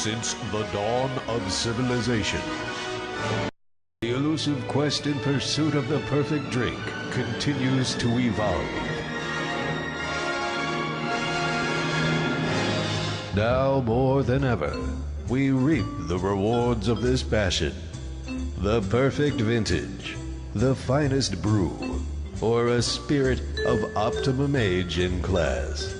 Since the dawn of civilization, the elusive quest in pursuit of the perfect drink continues to evolve. Now more than ever, we reap the rewards of this passion. The perfect vintage, the finest brew, or a spirit of optimum age in class.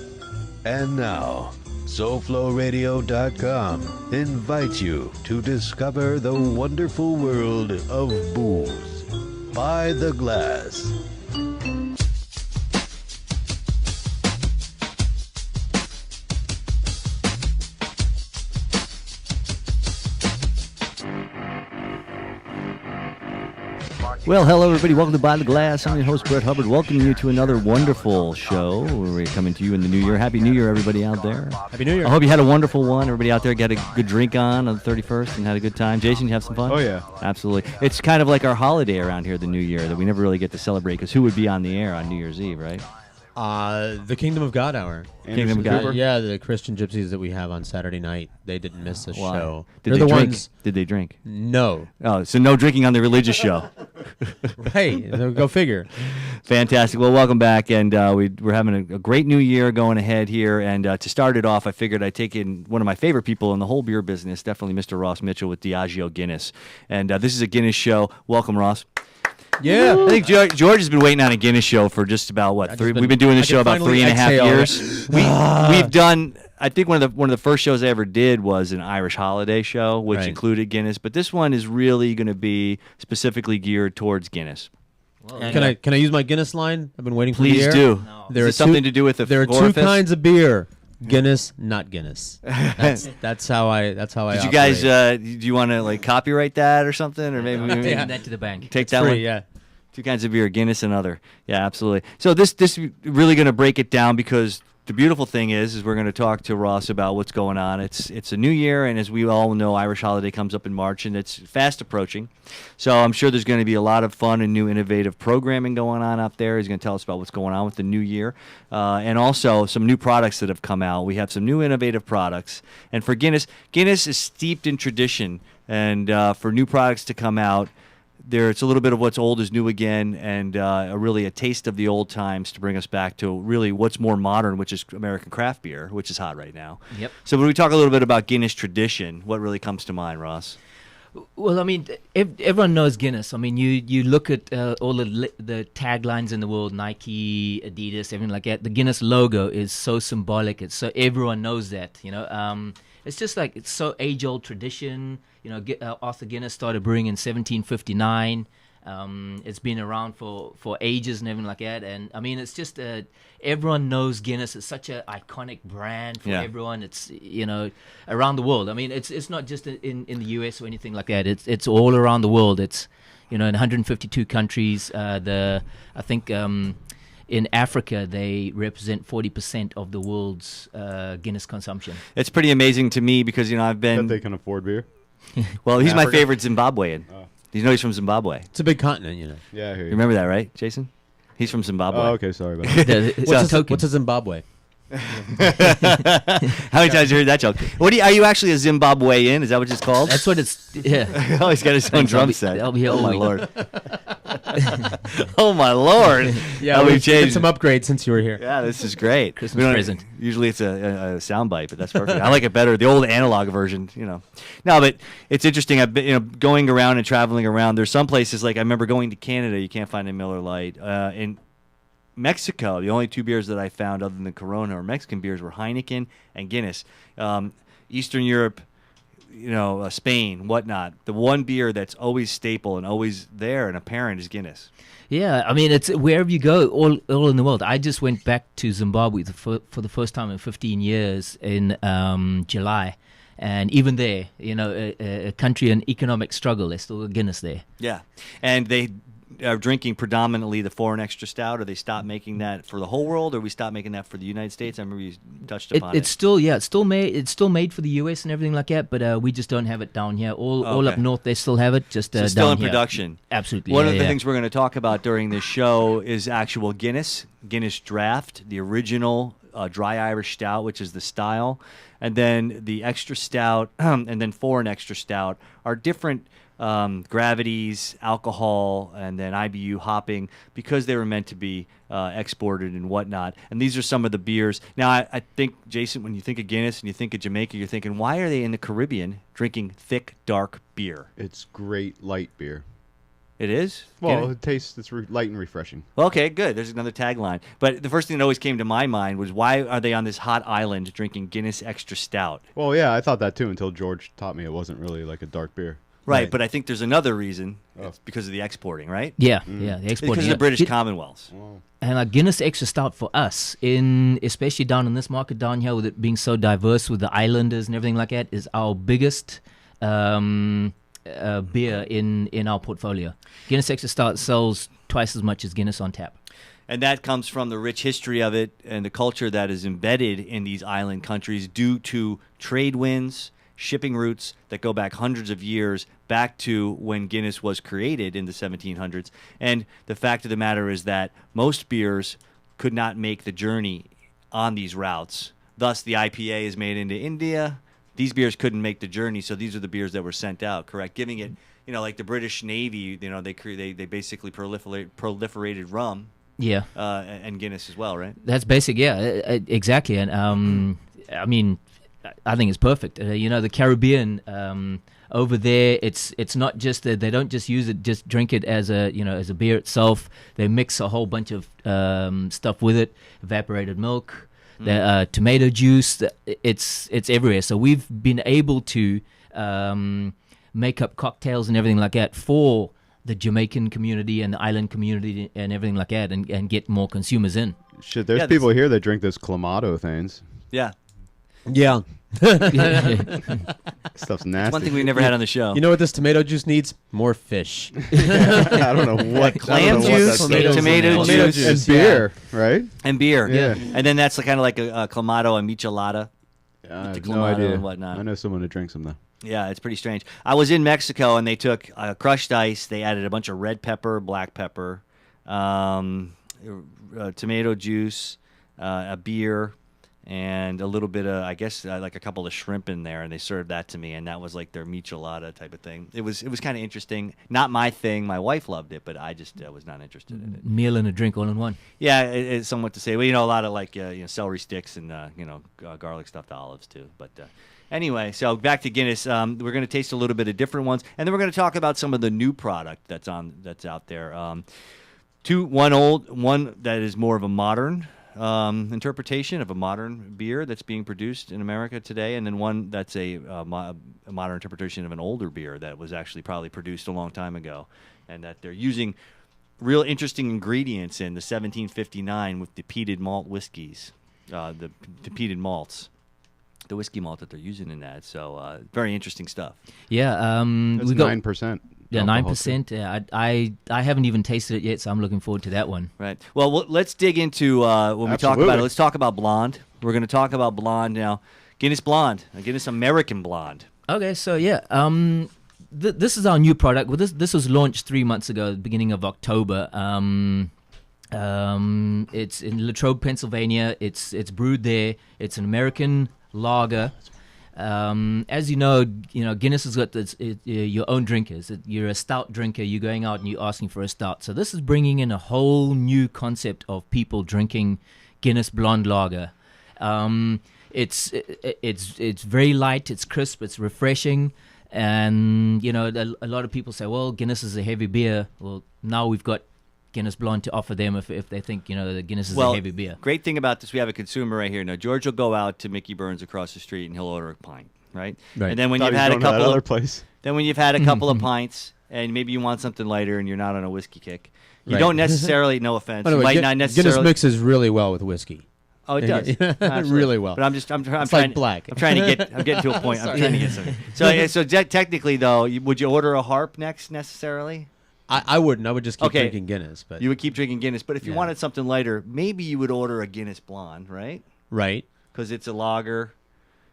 And now, SoFloRadio.com invites you to discover the wonderful world of booze by the glass. Well, hello, everybody. Welcome to By the Glass. I'm your host, Brett Hubbard, welcoming you to another wonderful show. We're coming to you in the new year. Happy New Year, everybody out there. Happy New Year. I hope you had a wonderful one. Everybody out there got a good drink on the 31st and had a good time. Jason, you have some fun? Oh, yeah. Absolutely. It's kind of like our holiday around here, the New Year, that we never really get to celebrate, because who would be on the air on New Year's Eve, right? The Kingdom of God Hour. Kingdom of God? Yeah, the Christian gypsies that we have on Saturday night, they didn't miss the Why? show. Did They're they the drink? ones. Did they drink? No. Oh, so no drinking on the religious show. Hey, go figure. Fantastic. Well, welcome back, and we're having a great new year going ahead here. And to start it off, I figured I'd take in one of my favorite people in the whole beer business, definitely Mr. Ross Mitchell with Diagio Guinness. And this is a Guinness show. Welcome, Ross. Yeah. I think George has been waiting on a Guinness show for just about, what, three? We've been doing this show about 3.5 years. We've done, I think one of the first shows I ever did was an Irish holiday show, which included Guinness. But this one is really going to be specifically geared towards Guinness. Well, can I use my Guinness line? I've been waiting for Please the air. do. No. Is it something to do with the There are orifice? two kinds of beer. Guinness, not Guinness. That's how I. Did you guys? Do you want to like copyright that or something, or maybe taking that to the bank? Take it's that free, one. Yeah. Two kinds of beer, Guinness and other. Yeah, absolutely. So this really going to break it down, because the beautiful thing is we're going to talk to Ross about what's going on. It's a new year, and as we all know, Irish holiday comes up in March, and it's fast approaching. So I'm sure there's going to be a lot of fun and new innovative programming going on out there. He's going to tell us about what's going on with the new year, and also some new products that have come out. We have some new innovative products. And for Guinness is steeped in tradition, and for new products to come out, it's a little bit of what's old is new again, and really a taste of the old times to bring us back to really what's more modern, which is American craft beer, which is hot right now. Yep. So when we talk a little bit about Guinness tradition, what really comes to mind, Ross? Well, I mean, everyone knows Guinness. I mean, you look at all the taglines in the world, Nike, Adidas, everything like that. The Guinness logo is so symbolic. It's so everyone knows that, you know. It's just like it's so age-old tradition. You know, Arthur Guinness started brewing in 1759. It's been around for ages and everything like that. And I mean, it's just everyone knows Guinness. It's such an iconic brand for everyone. It's, you know, around the world. I mean, it's not just in the US or anything like that. It's all around the world. It's, you know, in 152 countries. I think in Africa, they represent 40% of the world's Guinness consumption. It's pretty amazing to me because, you know, I've been... That they can afford beer? Well, he's my favorite Zimbabwean. You know he's from Zimbabwe. It's a big continent, you know. Yeah, I hear you. You remember that, right, Jason? He's from Zimbabwe. Oh, okay, sorry about that. What's a Zimbabwe? How many times have you heard that joke? Are you actually a Zimbabwean? Is that what it's called? That's what it's, yeah. Oh, he's got his own drum set. I'll be here oh, all my week. Lord. Oh, my Lord. Yeah, we we did changed some upgrades since you were here. Yeah, this is great. Christmas present. Usually it's a soundbite, but that's perfect. I like it better, the old analog version, you know. No, but it's interesting. I've been, you know, going around and traveling around. There's some places, like I remember going to Canada, you can't find a Miller Lite. In Mexico, the only two beers that I found other than Corona or Mexican beers were Heineken and Guinness. Eastern Europe, you know, Spain, whatnot. The one beer that's always staple and always there and apparent is Guinness. Yeah, I mean, it's wherever you go, all in the world. I just went back to Zimbabwe for the first time in 15 years in July. And even there, you know, a country in economic struggle, there's still a Guinness there. Yeah, and they are drinking predominantly the foreign extra stout, or they stopped making that for the whole world, or we stopped making that for the United States? I remember you touched upon it. It's still made for the US and everything like that, but we just don't have it down here. All up north they still have it, just so still down in here. production. Absolutely. One of the things we're going to talk about during this show is actual Guinness Draft, the original dry Irish stout, which is the style, and then the extra stout, and then foreign extra stout are different gravities, alcohol, and then IBU hopping because they were meant to be exported and whatnot. And these are some of the beers. Now, I think, Jason, when you think of Guinness and you think of Jamaica, you're thinking, why are they in the Caribbean drinking thick, dark beer? It's great light beer. It is? Well, Guinness? it tastes, it's light and refreshing. Okay, good. There's another tagline. But the first thing that always came to my mind was, why are they on this hot island drinking Guinness Extra Stout? Well, yeah, I thought that too until George taught me it wasn't really like a dark beer. Right, but I think there's another reason. It's because of the exporting, right? Yeah, the exporting. Because of the British Commonwealths. And a Guinness Extra Stout for us, especially down in this market down here, with it being so diverse with the islanders and everything like that, is our biggest beer in our portfolio. Guinness Extra Stout sells twice as much as Guinness on tap. And that comes from the rich history of it and the culture that is embedded in these island countries due to trade winds, shipping routes that go back hundreds of years, back to when Guinness was created in the 1700s. And the fact of the matter is that most beers could not make the journey on these routes. Thus, the IPA is made into India. These beers couldn't make the journey, so these are the beers that were sent out, correct? Giving it, like the British Navy, they basically proliferated rum. Yeah. And Guinness as well, right? That's basic, yeah, exactly. And I mean, I think it's perfect. The Caribbean over there, it's not just that they don't just use it, just drink it as a beer itself. They mix a whole bunch of stuff with it, evaporated milk, tomato juice. It's everywhere. So we've been able to make up cocktails and everything like that for the Jamaican community and the island community and everything like that, and get more consumers in. Shit, there's people here that drink this Clamato things. Yeah. Yeah. Stuff's nasty. One thing we've never had on the show. You know what this tomato juice needs? More fish. I don't know what. Clam juice, tomato juice, and beer, right? And beer. Yeah. And then that's kind of like a Clamato, a michelada. I have Clamato no idea. and whatnot. I know someone who drinks them though. Yeah, it's pretty strange. I was in Mexico, and they took crushed ice. They added a bunch of red pepper, black pepper, tomato juice, a beer, and a little bit of, I guess, like a couple of shrimp in there, and they served that to me, and that was like their michelada type of thing. It was kind of interesting. Not my thing. My wife loved it, but I just was not interested in it. Meal and a drink all in one. Yeah, it's somewhat to say. Well, a lot of like celery sticks and garlic stuffed olives too. But anyway, so back to Guinness. We're going to taste a little bit of different ones, and then we're going to talk about some of the new product that's out there. One that is more of a modern interpretation of a modern beer that's being produced in America today, and then one that's a modern interpretation of an older beer that was actually probably produced a long time ago, and that they're using real interesting ingredients in the 1759 with the peeted malt whiskeys, the peeted malts, the whiskey malt that they're using in that. So very interesting stuff. Yeah, That's 9%. Yeah, 9%. Yeah, I haven't even tasted it yet, so I'm looking forward to that one. Right. Well, let's dig into when we talk about it. Let's talk about blonde. We're going to talk about blonde now. Guinness Blonde, a Guinness American Blonde. Okay, so yeah, this is our new product. Well, this was launched 3 months ago, the beginning of October. It's in Latrobe, Pennsylvania. It's brewed there. It's an American lager. As you know, Guinness has got your own drinkers. You're a stout drinker. You're going out and you're asking for a stout. So this is bringing in a whole new concept of people drinking Guinness Blonde lager. It's very light. It's crisp. It's refreshing. And a lot of people say, well, Guinness is a heavy beer. Well, now we've got Guinness Blonde to offer them if they think the Guinness is a heavy beer. Great thing about this, we have a consumer right here. Now George will go out to Mickey Burns across the street and he'll order a pint, right? Right. And then when you've had a couple of pints and maybe you want something lighter and you're not on a whiskey kick, you don't necessarily. No offense, By the way, might not necessarily. Guinness mixes really well with whiskey. Oh, it does. Really well. But I'm It's trying like black. I'm getting to a point. I'm trying to get something. So technically though, would you order a harp next necessarily? I wouldn't. I would just keep drinking Guinness. But you would keep drinking Guinness. But if you wanted something lighter, maybe you would order a Guinness Blonde, right? Right. Because it's a lager,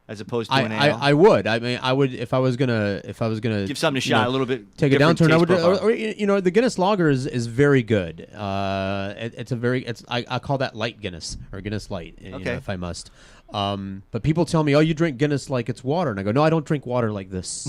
as opposed to an ale? I would. I mean, I would if I was gonna Give something a shot, a little bit. take a different downturn. I taste would, profile. or the Guinness Lager is very good. I call that light Guinness or Guinness Light, Okay. if I must. But people tell me, oh, you drink Guinness like it's water, and I go, no, I don't drink water like this.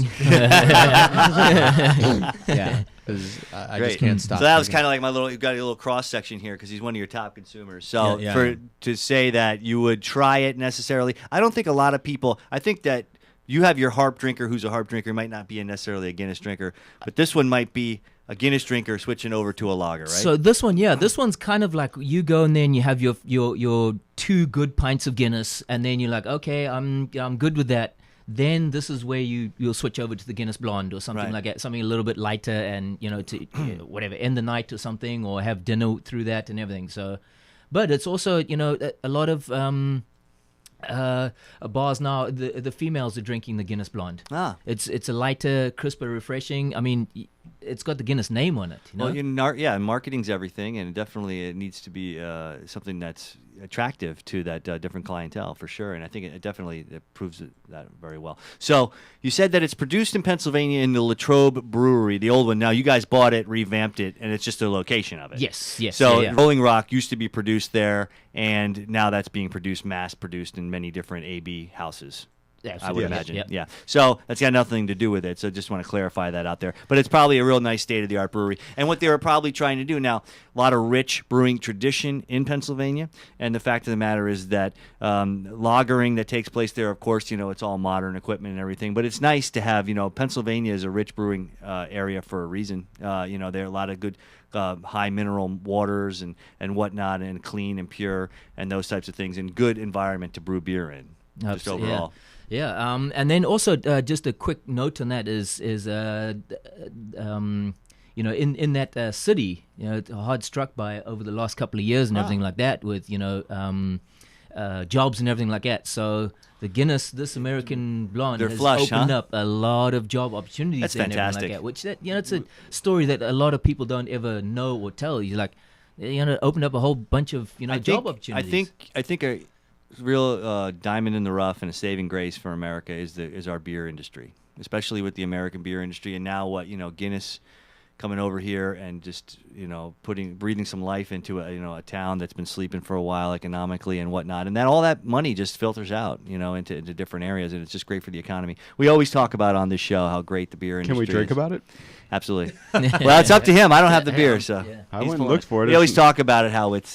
Yeah, because I Great. just can't stop. So that was drinking. kind of like my little. You've got a little cross section here because he's one of your top consumers. So Yeah. to say that you would try it necessarily, I don't think a lot of people. I think that you have your harp drinker who's a harp drinker might not be necessarily a Guinness drinker, but this one might be a Guinness drinker switching over to a lager, right? So this one's kind of like you go in there and you have your 2 good pints of Guinness, and then you're like, okay, I'm good with that. Then this is where you'll switch over to the Guinness Blond or something Right. like that, something a little bit lighter, and to whatever, end the night or something, or have dinner through that and everything. So, but it's also a lot of bars now. The females are drinking the Guinness Blonde. Ah. It's a lighter, crisper, refreshing. I mean, it's got the Guinness name on it. Well, marketing's everything, and definitely it needs to be something that's attractive to that different clientele for sure. And I think it definitely proves that very well. So you said that it's produced in Pennsylvania in the Latrobe Brewery, the old one. Now you guys bought it, revamped it, and it's just a location of it. Yes. So yeah. Rolling Rock used to be produced there, and now that's being mass produced in many different AB houses. I would Absolutely. imagine. Yep. Yeah. So that's got nothing to do with it. So just want to clarify that out there. But it's probably a real nice state-of-the-art brewery. And what they were probably trying to do now, a lot of rich brewing tradition in Pennsylvania. And the fact of the matter is that lagering that takes place there, of course, it's all modern equipment and everything. But it's nice to have, Pennsylvania is a rich brewing area for a reason. There are a lot of good high mineral waters and whatnot, and clean and pure and those types of things, and good environment to brew beer in. Just Absolutely, overall. Yeah, and then also just a quick note on that is in that city, hard struck by over the last couple of years and everything like that, with jobs and everything like that. So the Guinness, this American Blonde, They're has flush, opened huh? up a lot of job opportunities. That's and everything fantastic. like that, which it's a story that a lot of people don't ever know or tell. You're like, opened up a whole bunch of job opportunities. I think a real diamond in the rough and a saving grace for America is our beer industry, especially with the American beer industry. And now Guinness coming over here and just breathing some life into a town that's been sleeping for a while economically and whatnot, and all that money just filters out into different areas, and it's just great for the economy. We always talk about on this show how great the beer industry Can we drink is. about it? Absolutely. Well, it's up to him. I don't have the beer, so Yeah. I he's went and pulling looked it. for it. We always talk about it how it's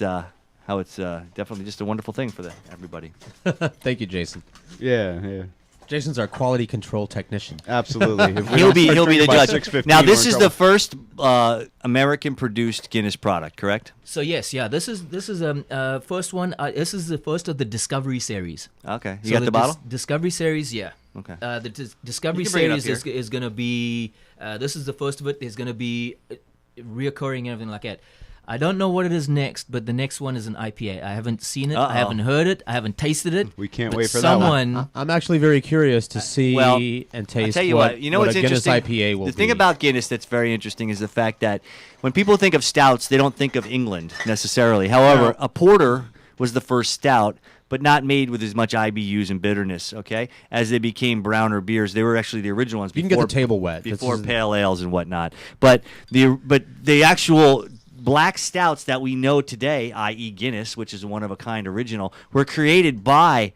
definitely just a wonderful thing for everybody. Thank you, Jason. Yeah. Jason's our quality control technician. Absolutely. If we He'll don't be start the drinking by judge. 6:15, Now we're this in is the trouble. first American-produced Guinness product, correct? So yes, yeah, this is first one. This is the first of the Discovery series. Okay, you So got the bottle. Discovery series, yeah. Okay. The Discovery You can bring it up series here. is going to be. This is the first of it. There's going to be reoccurring and everything like that. I don't know what it is next, but the next one is an IPA. I haven't seen it. Uh-oh. I haven't heard it. I haven't tasted it. We can't but wait for that one. someone. I'm actually very curious to see well, and taste I tell you what, what, what what's a Guinness interesting? IPA will the be. thing about Guinness that's very interesting is the fact that when people think of stouts, they don't think of England necessarily. However, a porter was the first stout, but not made with as much IBUs and bitterness, okay? As they became browner beers, they were actually the original ones. You can get the table wet. Before This is- pale ales and whatnot. But the actual black stouts that we know today, i.e. Guinness, which is a one-of-a-kind original, were created by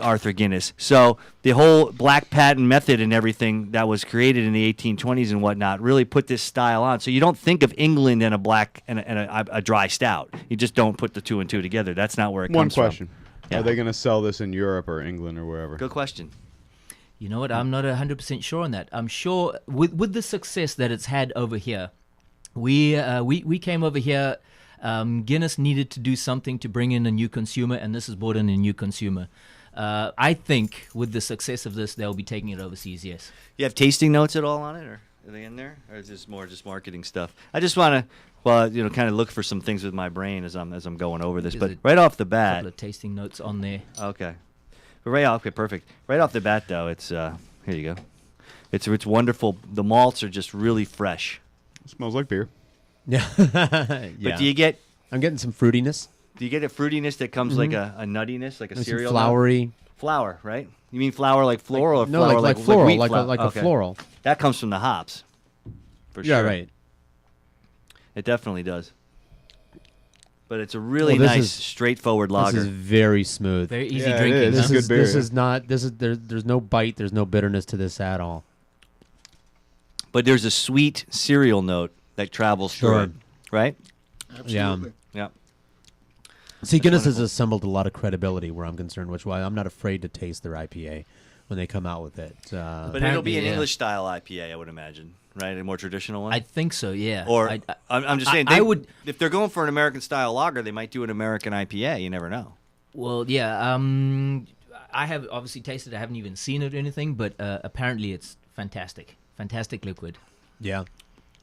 Arthur Guinness. So the whole black patent method and everything that was created in the 1820s and whatnot really put this style on. So you don't think of England and a black and a dry stout. You just don't put the two and two together. That's not where it One comes question. Yeah. Are they going to sell this in Europe or England or wherever? from. Good question. You know what? I'm not 100% sure on that. I'm sure with the success that it's had over here, we came over here. Guinness needed to do something to bring in a new consumer, and this has brought in a new consumer. I think with the success of this, they'll be taking it overseas. Yes. You have tasting notes at all on it, or are they in there, or is this more just marketing stuff? I just want to, kind of look for some things with my brain as I'm going over this. Is But it right off the A bat, couple of tasting notes on there. okay. But okay, perfect. Right off the bat, though, it's here you go. It's wonderful. The malts are just really fresh. Smells like beer. Yeah. But do you get I'm getting some fruitiness. a fruitiness that comes like a nuttiness, like a And some cereal nut? floury. Flour, right? You mean flower like floral or No, flower like floral, wheat like flower? a Okay. floral. That comes from the hops. For Yeah, sure. right. It definitely does. But it's a really Well, this nice, is- straightforward This lager. is very smooth. Very easy Yeah, it drinking. is. huh? This is good beer, This yeah. is not. This is there's no bite. There's no bitterness to this at all. But there's a sweet cereal note that travels through Sure. it, right? Absolutely. Yeah. See, Guinness has assembled a lot of credibility where I'm concerned, which is why I'm not afraid to taste their IPA when they come out with it. But it'll be Apparently, an yeah. English style IPA, I would imagine, right? A more traditional one. I think so. Yeah. or I, I'm just saying, I they would. if they're going for an American style lager, they might do an American IPA. You never know. Well, yeah. I have obviously tasted it. I haven't even seen it or anything, but apparently it's fantastic. Fantastic liquid. Yeah.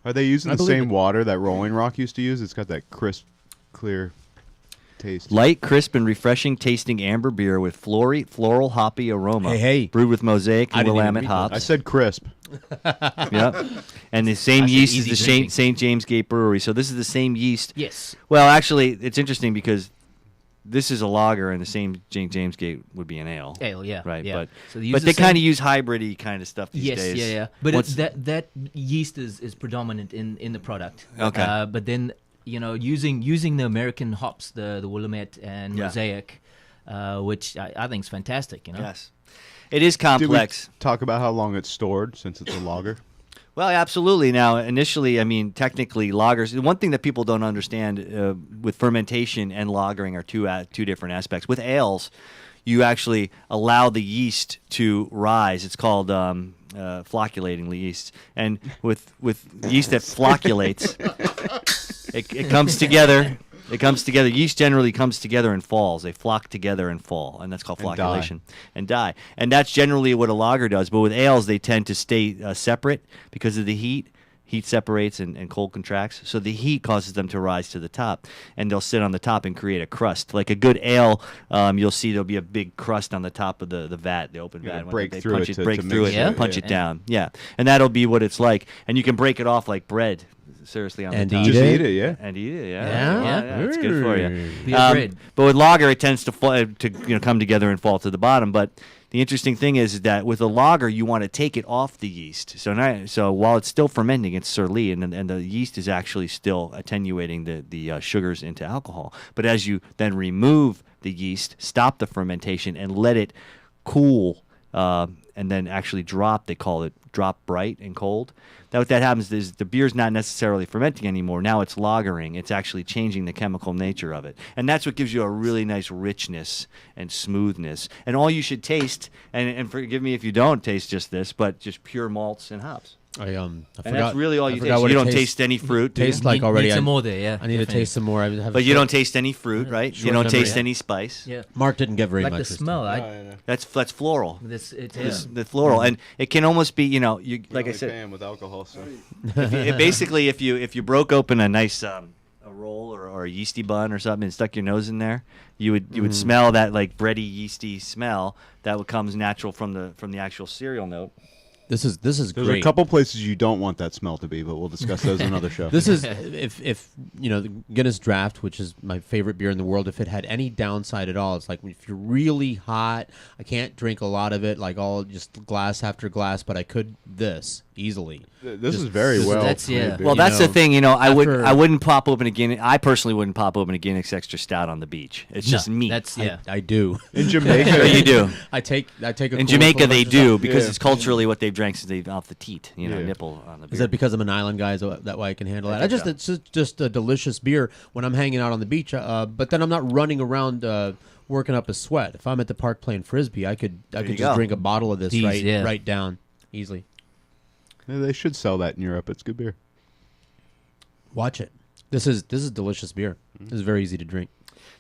Are they using I the believe same it. water that Rolling Rock used to use? It's got that crisp, clear taste. Light, crisp, and refreshing tasting amber beer with floral hoppy aroma. Hey. Brewed with mosaic I and didn't even Willamette read hops. I said crisp. Yep. And the same I said yeast as easy the drinking. St. James Gate Brewery. So this is the same yeast. Yes. Well, actually, it's interesting because this is a lager, and the same St. James Gate would be an ale. Ale. Yeah. Right, Yeah. but So use but the they same- kind of use hybrid-y kind of stuff these Yes, days. yeah. But Once- that yeast is predominant in the product. Okay. But then using the American hops, the Willamette and Yeah. Mosaic, which I think is fantastic. Yes. It is Did we complex. talk about how long it's stored since it's a lager? Well, absolutely. Now, initially, I mean, technically, lagers. The one thing that people don't understand with fermentation and lagering are two different aspects. With ales, you actually allow the yeast to rise. It's called flocculating yeast, and with yeast that flocculates, it comes together. It comes together. Yeast generally comes together and falls. They flock together and fall, and that's called And die. flocculation. And die. And that's generally what a lager does. But with ales, they tend to stay separate because of the heat. Heat separates and cold contracts. So the heat causes them to rise to the top, and they'll sit on the top and create a crust. Like a good ale, you'll see there'll be a big crust on the top of the vat, the open You gotta vat. break they through punch it to break mix through it. it, Yeah. and punch Yeah. it down. Yeah, and that'll be what it's like. And you can break it off like bread. Seriously, on And the top. eat Just it? eat it, yeah. And eat it, yeah. Yeah? Yeah, it's good for you. Beer bread. But with lager, it tends to come together and fall to the bottom. But the interesting thing is that with a lager, you want to take it off the yeast. So while it's still fermenting, it's surly, and the yeast is actually still attenuating the sugars into alcohol. But as you then remove the yeast, stop the fermentation, and let it cool, and then actually drop, they call it drop bright and cold. What that happens is the beer's not necessarily fermenting anymore. Now it's lagering. It's actually changing the chemical nature of it. And that's what gives you a really nice richness and smoothness. And all you should taste, and forgive me if you don't taste just this, but just pure malts and hops. I And forgot. that's really all I you forgot taste. what You it don't tastes- taste any fruit. do you? Tastes like already. Need some I- more there. Yeah. I need to definitely. taste some more. I have But a you don't taste any fruit, right? short You don't memory. taste any spice. Yeah. Mark didn't get very Like much. the this smell. time. That's floral. It's The floral, and it can almost be, you like I said, fan with alcohol, so. basically, if you broke open a nice a roll or a yeasty bun or something and stuck your nose in there, you would smell that like bready yeasty smell that comes natural from the actual cereal note. This is There's great. a couple places you don't want that smell to be, but we'll discuss those in another show. This is if the Guinness Draft, which is my favorite beer in the world. If it had any downside at all, it's like if you're really hot, I can't drink a lot of it, like all just glass after glass, but I could this easily. This is very So well. that's- yeah. made beer. Well, You that's know, the thing, I after- wouldn't pop open a Guinness. I personally wouldn't pop open a Guinness Extra Stout on the beach. It's No, just me. That's yeah. I do. in Jamaica, But you do. I take a In cooler Jamaica, full of they extra do stuff. because Yeah. it's culturally what they've drank since they've off the teat, Yeah. nipple on the beer. Is that because I'm an island guy? Is that why I can handle that? think so. It's just a delicious beer when I'm hanging out on the beach. But then I'm not running around working up a sweat. If I'm at the park playing frisbee, I could you just go. drink a bottle of this Easy, right yeah. right down easily. Yeah, they should sell that in Europe. It's good beer. Watch it. This is delicious beer. This is very easy to drink.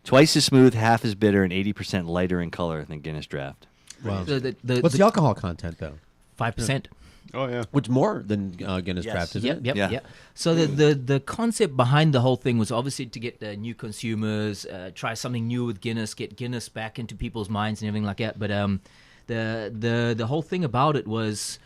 Twice as smooth, half as bitter, and 80% lighter in color than Guinness Draft. Wow. So What's the alcohol content though? 5%? Oh yeah. Which more than Guinness Yes. Draft, isn't Yep, it? yep, Yeah. yep. So the concept behind the whole thing was obviously to get new consumers, try something new with Guinness, get Guinness back into people's minds and everything like that. But the whole thing about it was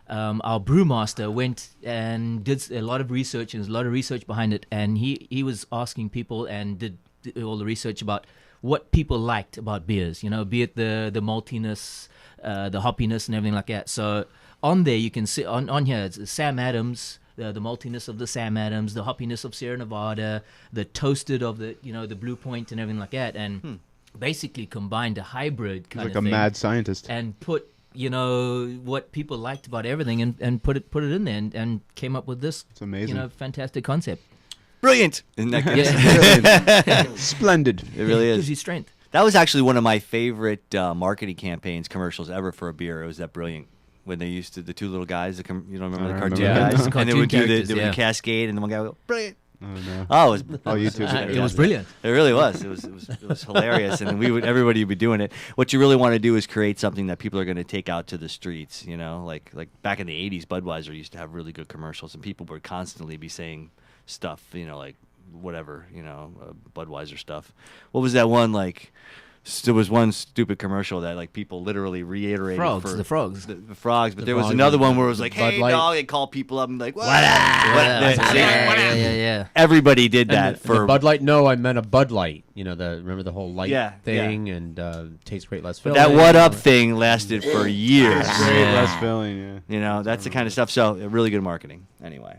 our brewmaster went and did a lot of research, and there's a lot of research behind it. And he was asking people and did all the research about what people liked about beers. You know, be it the maltiness, the hoppiness, and everything like that. So on there you can see on here it's Sam Adams. The maltiness of the Sam Adams, the hoppiness of Sierra Nevada, the toasted of the the Blue Point and everything like that, and basically combined a hybrid kind He's of like a thing mad scientist. and put what people liked about everything and put it in there and came up with this It's amazing. fantastic concept. Brilliant. Isn't that good? Yeah. Splendid. It really Gives is. you strength. That was actually one of my favorite marketing campaigns, commercials ever for a beer. It was that Brilliant. When they used to, the two little guys, you don't remember the I cartoon remember. guys? Yeah. And they would do Cartoon the characters, cascade, and the one guy would go, Brilliant. Oh no. Oh, it was, Oh, YouTube. fantastic. It was brilliant. It really was. It was hilarious, and everybody would be doing it. What you really want to do is create something that people are going to take out to the streets. You know, like back in the '80s, Budweiser used to have really good commercials, and people would constantly be saying stuff. You know, like whatever. Budweiser stuff. What was that one like? There was one stupid commercial that like people literally reiterated The frogs. the frogs, but The there was frogs another and one the- where it was the like, Bud "Hey, Light. dog!" They call people up and be like, "What?" Yeah. Everybody did that And for the Bud Light. No, I meant a Bud Light. Remember the whole light Yeah, thing and tastes great, less But filling. that "what up" thing lasted for years. Great, Yeah. less filling. Yeah. That's the kind of stuff. So really good marketing. Anyway,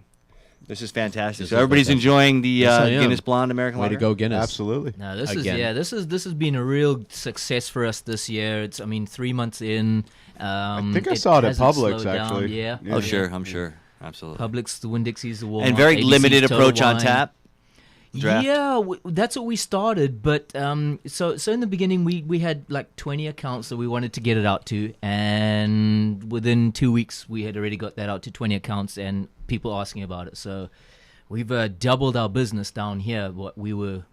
this is fantastic. This So is everybody's fantastic. enjoying the Yes, I am. Guinness Blonde American Way to Lager. go, Guinness. Absolutely. No, this Again. is this has been a real success for us this year. It's 3 months in. I think I saw it at hasn't Publix slowed down. actually. Yeah. Oh sure, I'm sure, absolutely. Publix, the Winn-Dixie's, the Walmart, And very ABC's, limited Total approach on Wine. tap. Draft. Yeah, that's what we started. But so in the beginning, we had like 20 accounts that we wanted to get it out to, and within 2 weeks, we had already got that out to 20 accounts and people asking about it. So we've doubled our business down here. What we were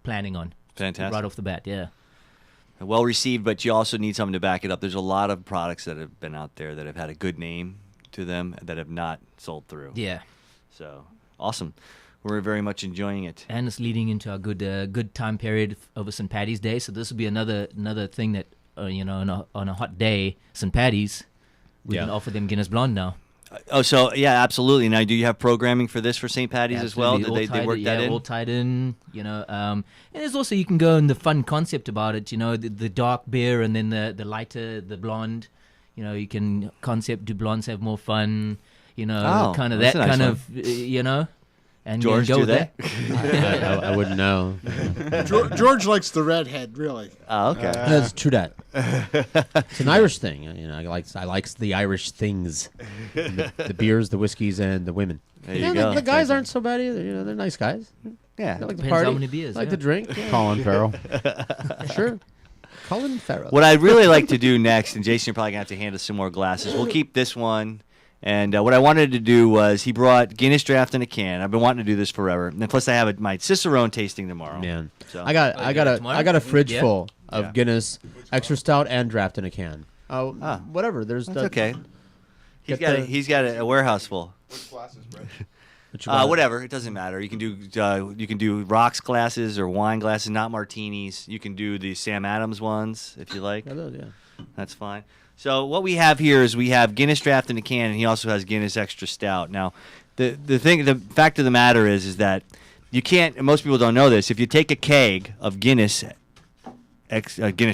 planning on. Fantastic. Right off the bat, yeah. Well received, but you also need something to back it up. There's a lot of products that have been out there that have had a good name to them that have not sold through. Yeah. So awesome. We're very much enjoying it. And it's leading into our good time period over St. Paddy's Day. So this will be another thing that on a hot day, St. Paddy's, we can offer them Guinness Blonde now. Oh, so yeah, absolutely. Now, do you have programming for this for St. Patty's as well? Did Absolutely. they work that in? All tied in, and there's also, you can go in the fun concept about it, the dark beer and then the lighter, the blonde, you can concept, do blondes have more fun, Oh, kind of that's that a nice kind one. of, and George, go do with they? that. I wouldn't know. George likes the redhead, really. Oh, okay. That's true. That it's an Irish thing. I like the Irish things, the beers, the whiskeys, and the women. There you go. The guys aren't so bad either. They're nice guys. Yeah. They like to Depends party. how many beers, Like yeah. to drink. Yeah, Colin Farrell. sure. Colin Farrell. What I'd really like to do next, and Jason, you're probably going to have to hand us some more glasses. We'll keep this one. And what I wanted to do was he brought Guinness Draft in a can. I've been wanting to do this forever. And plus, I have my Cicerone tasting tomorrow. Man, So- I got tomorrow? I got a fridge Yeah. full of Yeah. Guinness Extra Stout and Draft in a can. Oh, Ah. whatever. There's That's okay. Get He's got a warehouse full. Which glasses, Brett? Whatever, it doesn't matter. You can do rocks glasses or wine glasses, not martinis. You can do the Sam Adams ones if you like. Yeah. That's fine. So what we have here is we have Guinness Draft in a can, and he also has Guinness Extra Stout. Now, the fact of the matter is that you can't. Most people don't know this. If you take a keg of Guinness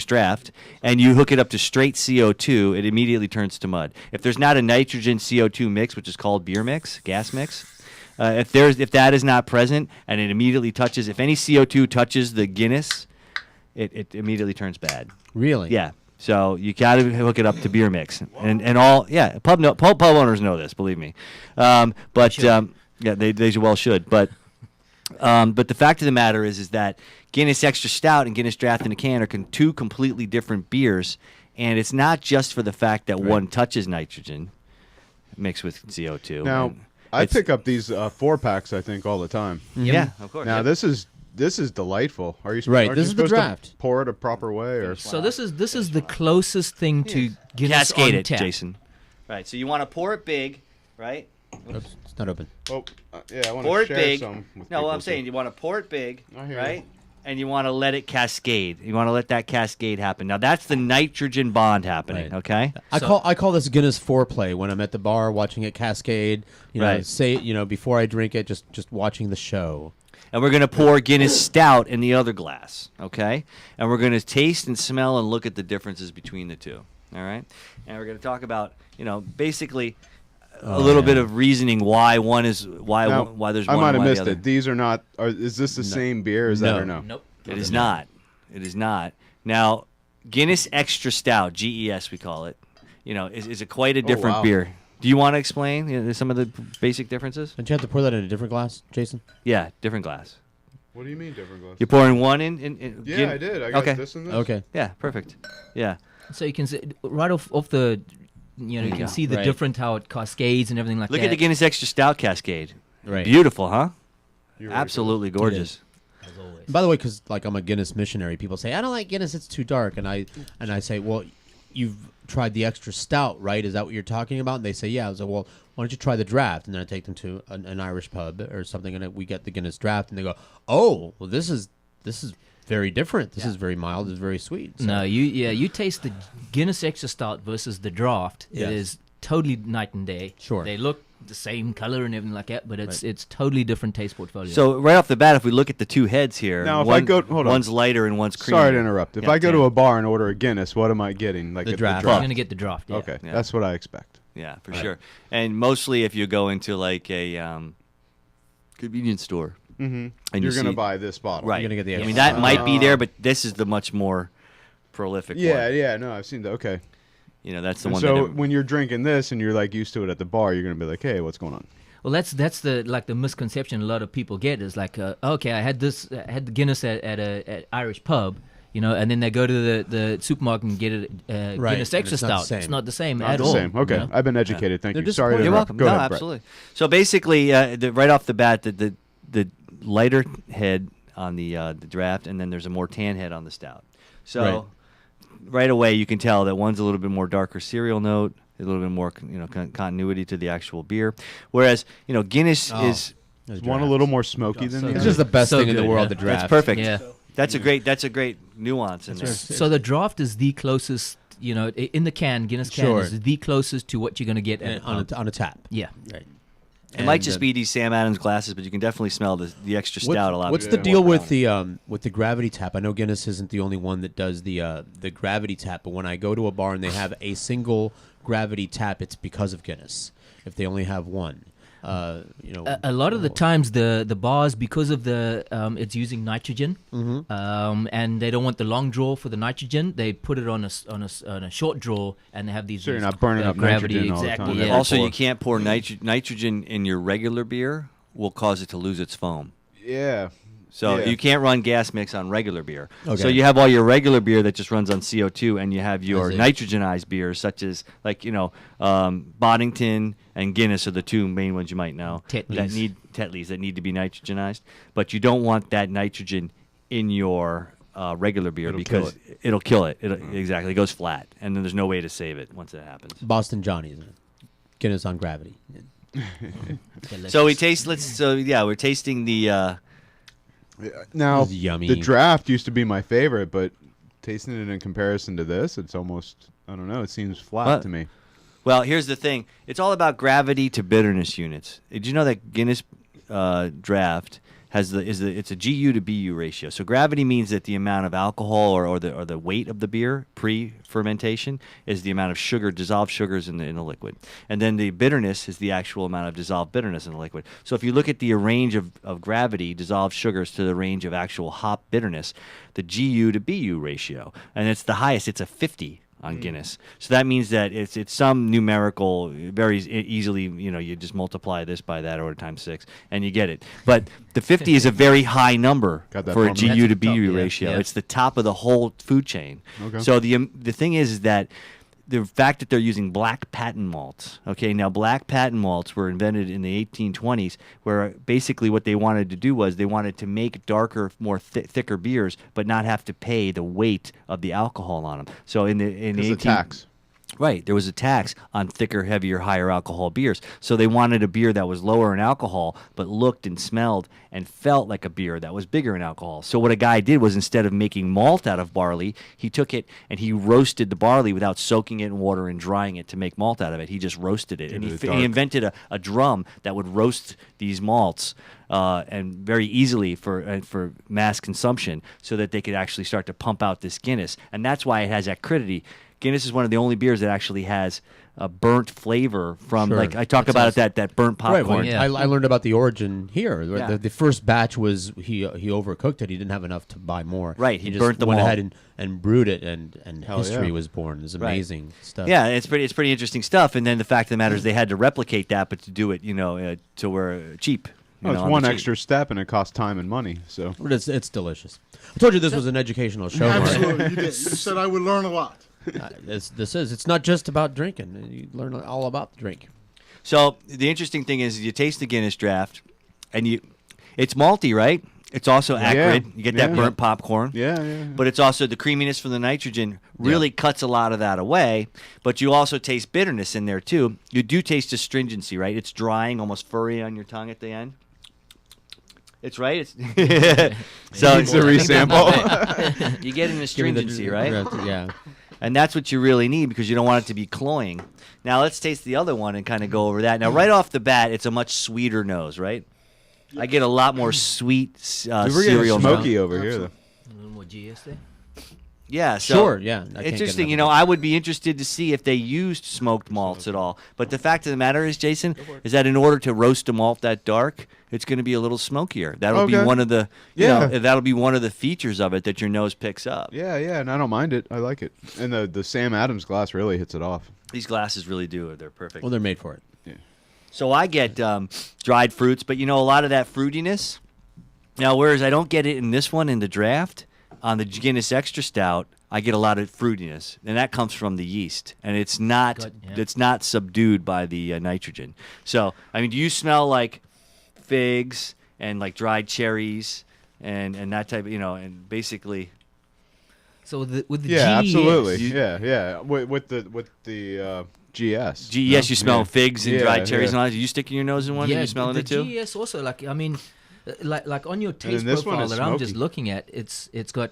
Draft and you hook it up to straight CO2, it immediately turns to mud. If there's not a nitrogen CO2 mix, which is called beer mix, gas mix, if that is not present and it immediately touches, if any CO2 touches the Guinness, it immediately turns bad. Really? Yeah. So you got to hook it up to beer mix, and all pub owners know this, believe me. They well should. But the fact of the matter is that Guinness Extra Stout and Guinness Draft in a can are two completely different beers, and it's not just for the fact that one touches nitrogen mixed with CO2. Now, And I it's- pick up these 4-packs, I think, all the time. yeah, of course. Now, Yep. this is delightful. Are you Right, aren't this you is the supposed to draft. pour it a proper way, or So this is the closest thing to Guinness Cascade on it, tap. Jason. Right. So you want to pour it big, right? Oops, it's not open. Oh, yeah, I want Pour to it share big. some with No, people what I'm too. saying, you want to pour it big, I hear right? you. And you want to let it cascade. You want to let that cascade happen. Now that's the nitrogen bond happening. Right. Okay. I call this Guinness foreplay when I'm at the bar watching it cascade. Right. Before I drink it, just watching the show. And we're going to pour Guinness Stout in the other glass, okay? And we're going to taste and smell and look at the differences between the two, all right? And we're going to talk about, basically a little bit of reasoning why one is why there's one. I might have and why missed the it. other. These are not. Is this the same beer? Is that or no? Nope. It is not. It is not. Now, Guinness Extra Stout, GES we call it, is a quite a different wow. beer. Do you want to explain some of the basic differences? Don't you have to pour that in a different glass, Jason? Yeah, different glass. What do you mean different glass? You're pouring one in Yeah, I did. I got okay. this and this. Okay. Yeah, perfect. Yeah. So you can see right off the, you can see the Right. different how it cascades and everything like Look that. at the Guinness Extra Stout cascade. Right. Beautiful, huh? You're right. Absolutely gorgeous. As always. By the way, because I'm a Guinness missionary, people say I don't like Guinness; it's too dark, and I say, well, you've tried the extra stout, right? Is that what you're talking about? And they say, yeah. I was like, well, why don't you try the draft? And then I take them to an Irish pub or something, and we get the Guinness draft, and they go, oh, well, this is very different. This is very mild. It's very sweet. So. No, you taste the Guinness Extra Stout versus the draft. Yes. It is totally night and day. Sure. They look the same color and everything like that, but it's totally different taste portfolio. So right off the bat, if we look at the two heads here, Now, if I go- hold on. one's lighter and one's creamier. Sorry to interrupt. If Yeah, I go to Tanner. a bar and order a Guinness, what am I getting? Like The at draft. you're gonna get the draft. Yeah. Okay, Yeah. that's what I expect. Yeah, for sure. And mostly if you go into like a convenience store, Mm-hmm. and You're you gonna see- buy this bottle. right? gonna get the I mean, extra. that might be there, but this is the much more prolific Yeah, one. yeah. No, I've seen that. Okay. That's the And one. so that when you're drinking this and you're like used to it at the bar, you're gonna be like, hey, what's going on? Well, that's the misconception a lot of people get is like, okay, I had the Guinness at an Irish pub, and then they go to the supermarket and get a Right, Guinness and Extra it's not the Stout. same. It's not the same Not at the all. same. Okay, you know? I've been educated. Thank They're you. Sorry to You're interrupt. welcome. Go No, ahead, Brett. absolutely. So basically, right off the bat, the lighter head on the draft, and then there's a more tan head on the stout. So right away, you can tell that one's a little bit more darker cereal note, a little bit more continuity to the actual beer. Whereas Guinness is There's One a draft. little more smoky than the It's other. just the best So thing in the good, world. yeah. The draft. that's perfect. Yeah. That's a great nuance in there. So the draft is the closest, in the can, Guinness can Sure. is the closest to what you're going to get at on a tap. Yeah. Right. It might just be these Sam Adams glasses, but you can definitely smell the extra stout a lot. What's the deal with the gravity tap? I know Guinness isn't the only one that does the gravity tap, but when I go to a bar and they have a single gravity tap, it's because of Guinness. If they only have one, A lot of the times the bars, because of the it's using nitrogen, and they don't want the long draw for the nitrogen, they put it on a short draw, and they have these. So you're not burning up gravity nitrogen all the exactly. time. Yeah. Also, you can't pour nitrogen in your regular beer. Will cause it to lose its foam. Yeah. So Yeah. you can't run gas mix on regular beer. Okay. So you have all your regular beer that just runs on CO2, and you have your see. nitrogenized beers, such as Boddington and Guinness are the two main ones you might know Tetleys. that need to be nitrogenized. But you don't want that nitrogen in your regular beer because it'll kill it. Exactly, it goes flat, and then there's no way to save it once it happens. Boston Johnny, isn't it? Guinness on gravity. So we're tasting the. Now, It's yummy. the draft used to be my favorite, but tasting it in comparison to this, it's almost, I don't know, it seems flat What? to me. Well, here's the thing. It's all about gravity to bitterness units. Did you know that Guinness draft has it's a GU to BU ratio. So gravity means that the amount of alcohol or the weight of the beer pre-fermentation is the amount of sugar, dissolved sugars in the liquid. And then the bitterness is the actual amount of dissolved bitterness in the liquid. So if you look at the range of gravity, dissolved sugars to the range of actual hop bitterness, the GU to BU ratio, and it's the highest, it's a 50 on Guinness. So that means that it's some numerical, very easily, you just multiply this by that or times 6 and you get it. But the 50 is a very high number Got that for a from GU me. to BU Top, yeah, ratio. yeah. It's the top of the whole food chain. Okay. So the thing is that the fact that they're using black patent malts. Okay, now black patent malts were invented in the 1820s, where basically what they wanted to do was they wanted to make darker, more thicker beers, but not have to pay the weight of the alcohol on them. So in the Because the tax. Right. There was a tax on thicker, heavier, higher alcohol beers. So they wanted a beer that was lower in alcohol, but looked and smelled and felt like a beer that was bigger in alcohol. So what a guy did was, instead of making malt out of barley, he took it and he roasted the barley without soaking it in water and drying it to make malt out of it. He just roasted it. And he invented a drum that would roast these malts and very easily for mass consumption, so that they could actually start to pump out this Guinness. And that's why it has that credity. Guinness is one of the only beers that actually has a burnt flavor from, Sure. like I talk about it, that burnt popcorn. Right. Well, Yeah. I learned about the origin here. Yeah. The first batch was he overcooked it. He didn't have enough to buy more. Right, he just burnt them went all. ahead and brewed it, and Hell history yeah. was born. It's Right. amazing stuff. Yeah, it's pretty interesting stuff. And then the fact of the matter is, they had to replicate that, but to do it, to where cheap. Oh, it's on the one cheap. extra step, and it costs time and money. So But it's delicious. I told you this was an educational show. Mark. Absolutely, you did. You said I would learn a lot. It's not just about drinking. You learn all about the drink. So the interesting thing is, you taste the Guinness draft, and it's malty, right? It's also acrid. You get that yeah. burnt popcorn. yeah. But it's also the creaminess from the nitrogen really cuts a lot of that away. But you also taste bitterness in there too. You do taste astringency, right? It's drying, almost furry on your tongue at the end. It's right. It's so Needs a resample. you get an astringency, right? Yeah. And that's what you really need, because you don't want it to be cloying. Now let's taste the other one and kind of go over that. Now, right off the bat, it's a much sweeter nose, right? I get a lot more sweet We were getting cereal smoky nose. over here, though. A little more GS there. Yeah, so Sure, yeah. I can't get interesting. enough of I would be interested to see if they used smoked malts at all. But the fact of the matter is, Jason, is that in order to roast a malt that dark, it's going to be a little smokier. That'll be Okay. one of the Yeah. that'll be one of the features of it that your nose picks up. Yeah, and I don't mind it. I like it. And the Sam Adams glass really hits it off. These glasses really do. They're perfect. Well, they're made for it. So I get dried fruits, but a lot of that fruitiness. Now, whereas I don't get it in this one in the draft, on the Guinness Extra Stout, I get a lot of fruitiness, and that comes from the yeast, and it's not Good, yeah. it's not subdued by the nitrogen. So, I mean, do you smell like figs and like dried cherries and that type of and basically? So with the Yeah, GES, absolutely. Yeah. With the GS. Yes, you smell figs and Yeah, dried cherries yeah. and all that. Do you sticking your nose in one? Are you smelling the it too? GES also, like like on your taste this one profile is that I'm just smoky. looking at, it's got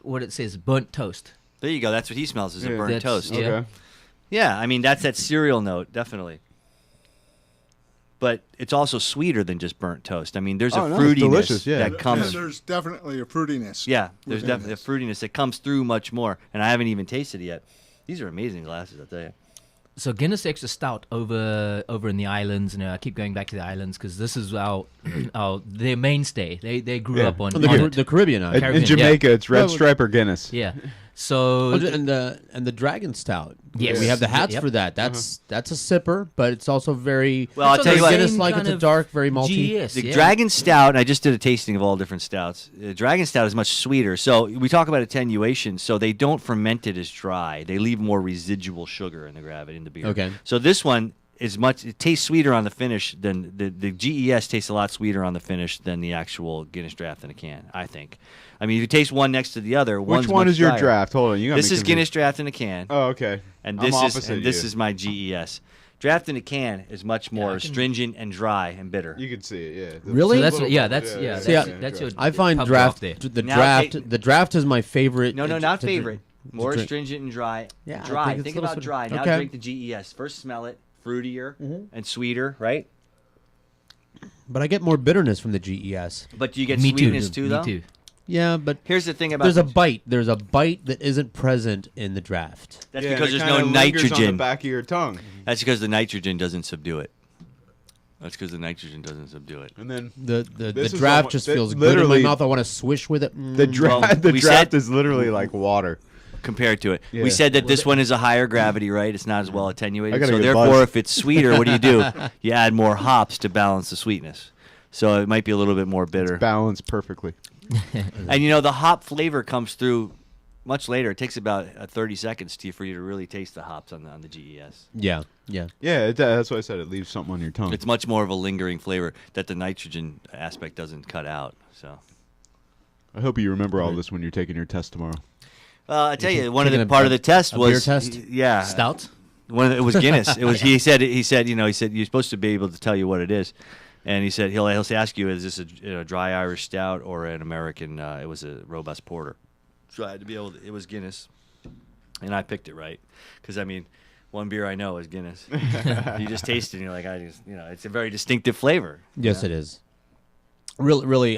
what it says, burnt toast. There you go. That's what he smells, is a Yeah. burnt That's- toast. yeah. Okay. Yeah, I mean, that's that cereal note, definitely. But it's also sweeter than just burnt toast. I mean, there's Oh, a no, it's fruitiness delicious, yeah. that And comes. there's definitely a fruitiness. Yeah, there's within definitely a this. fruitiness that comes through much more, and I haven't even tasted it yet. These are amazing glasses, I'll tell you. So Guinness Extra Stout over in the islands, and I keep going back to the islands because this is our their mainstay. They grew Yeah. up on, The, on Car- it. the Caribbean In, islands. Caribbean, in Jamaica, it's Red Well, Stripe or Guinness. Yeah. So and the Dragon Stout. Yes. We have the hats Yep. for that. That's a sipper, but it's also very. Well, I'll It's tell on you the what. same Guinness like kind it's a of dark, very malty. GS, The yeah. Dragon Stout, and I just did a tasting of all different stouts. The Dragon Stout is much sweeter. So we talk about attenuation. So they don't ferment it as dry. They leave more residual sugar in the gravity in the beer. Okay. So this one is it tastes sweeter on the finish than the GES tastes a lot sweeter on the finish than the actual Guinness Draft in a can, I think. I mean, if you taste one next to the other, Which one's one much is your drier. draft? Hold on, you got This me is confused. Guinness Draft in a can. Oh, okay. And I'm this opposite this you. is my GES. Draft in a can is much more I can- astringent and dry and bitter. You can see it, yeah. Really? So that's Little- that's See, that's your I find pub draft there. the Now, draft the draft is my favorite. No, not to drink- favorite. More drink. astringent and dry. Yeah, I dry. think it's Think a little about sweeter. dry. Now Okay. drink the GES. First smell it, fruitier and sweeter, right? But I get more bitterness from the GES. But do you get Me too. sweetness too, Me though? too. Yeah, but Here's the thing about there's a bite. There's a bite that isn't present in the draft. that's Yeah, because and there's it no kinda lingers on the nitrogen. back of your tongue. That's because the nitrogen doesn't subdue it. That's because the nitrogen doesn't subdue it. And then The This is draft almo- just that feels good in my literally- mouth. I want to swish with it. the draft Well, the we draft said- is literally like water. Compared to it, Yeah. we said that this one is a higher gravity, right? It's not as well attenuated. I gotta So get therefore, buzzed. if it's sweeter, what do? You add more hops to balance the sweetness. So it might be a little bit more bitter. Balanced perfectly. And the hop flavor comes through much later. It takes about 30 seconds for you to really taste the hops on the GES. Yeah. Yeah, that's what I said. It leaves something on your tongue. It's much more of a lingering flavor that the nitrogen aspect doesn't cut out. So I hope you remember all this when you're taking your test tomorrow. I tell you, one of taking the part of the test a was beer test? Yeah, Stout. it was Guinness. It was he said you're supposed to be able to tell you what it is, and he said he'll ask you, is this a dry Irish stout or an American? It was a robust porter. So I had to be able to, it was Guinness, and I picked it right because one beer I know is Guinness. You just taste it and you're like, it's a very distinctive flavor. Yes, it is. Really,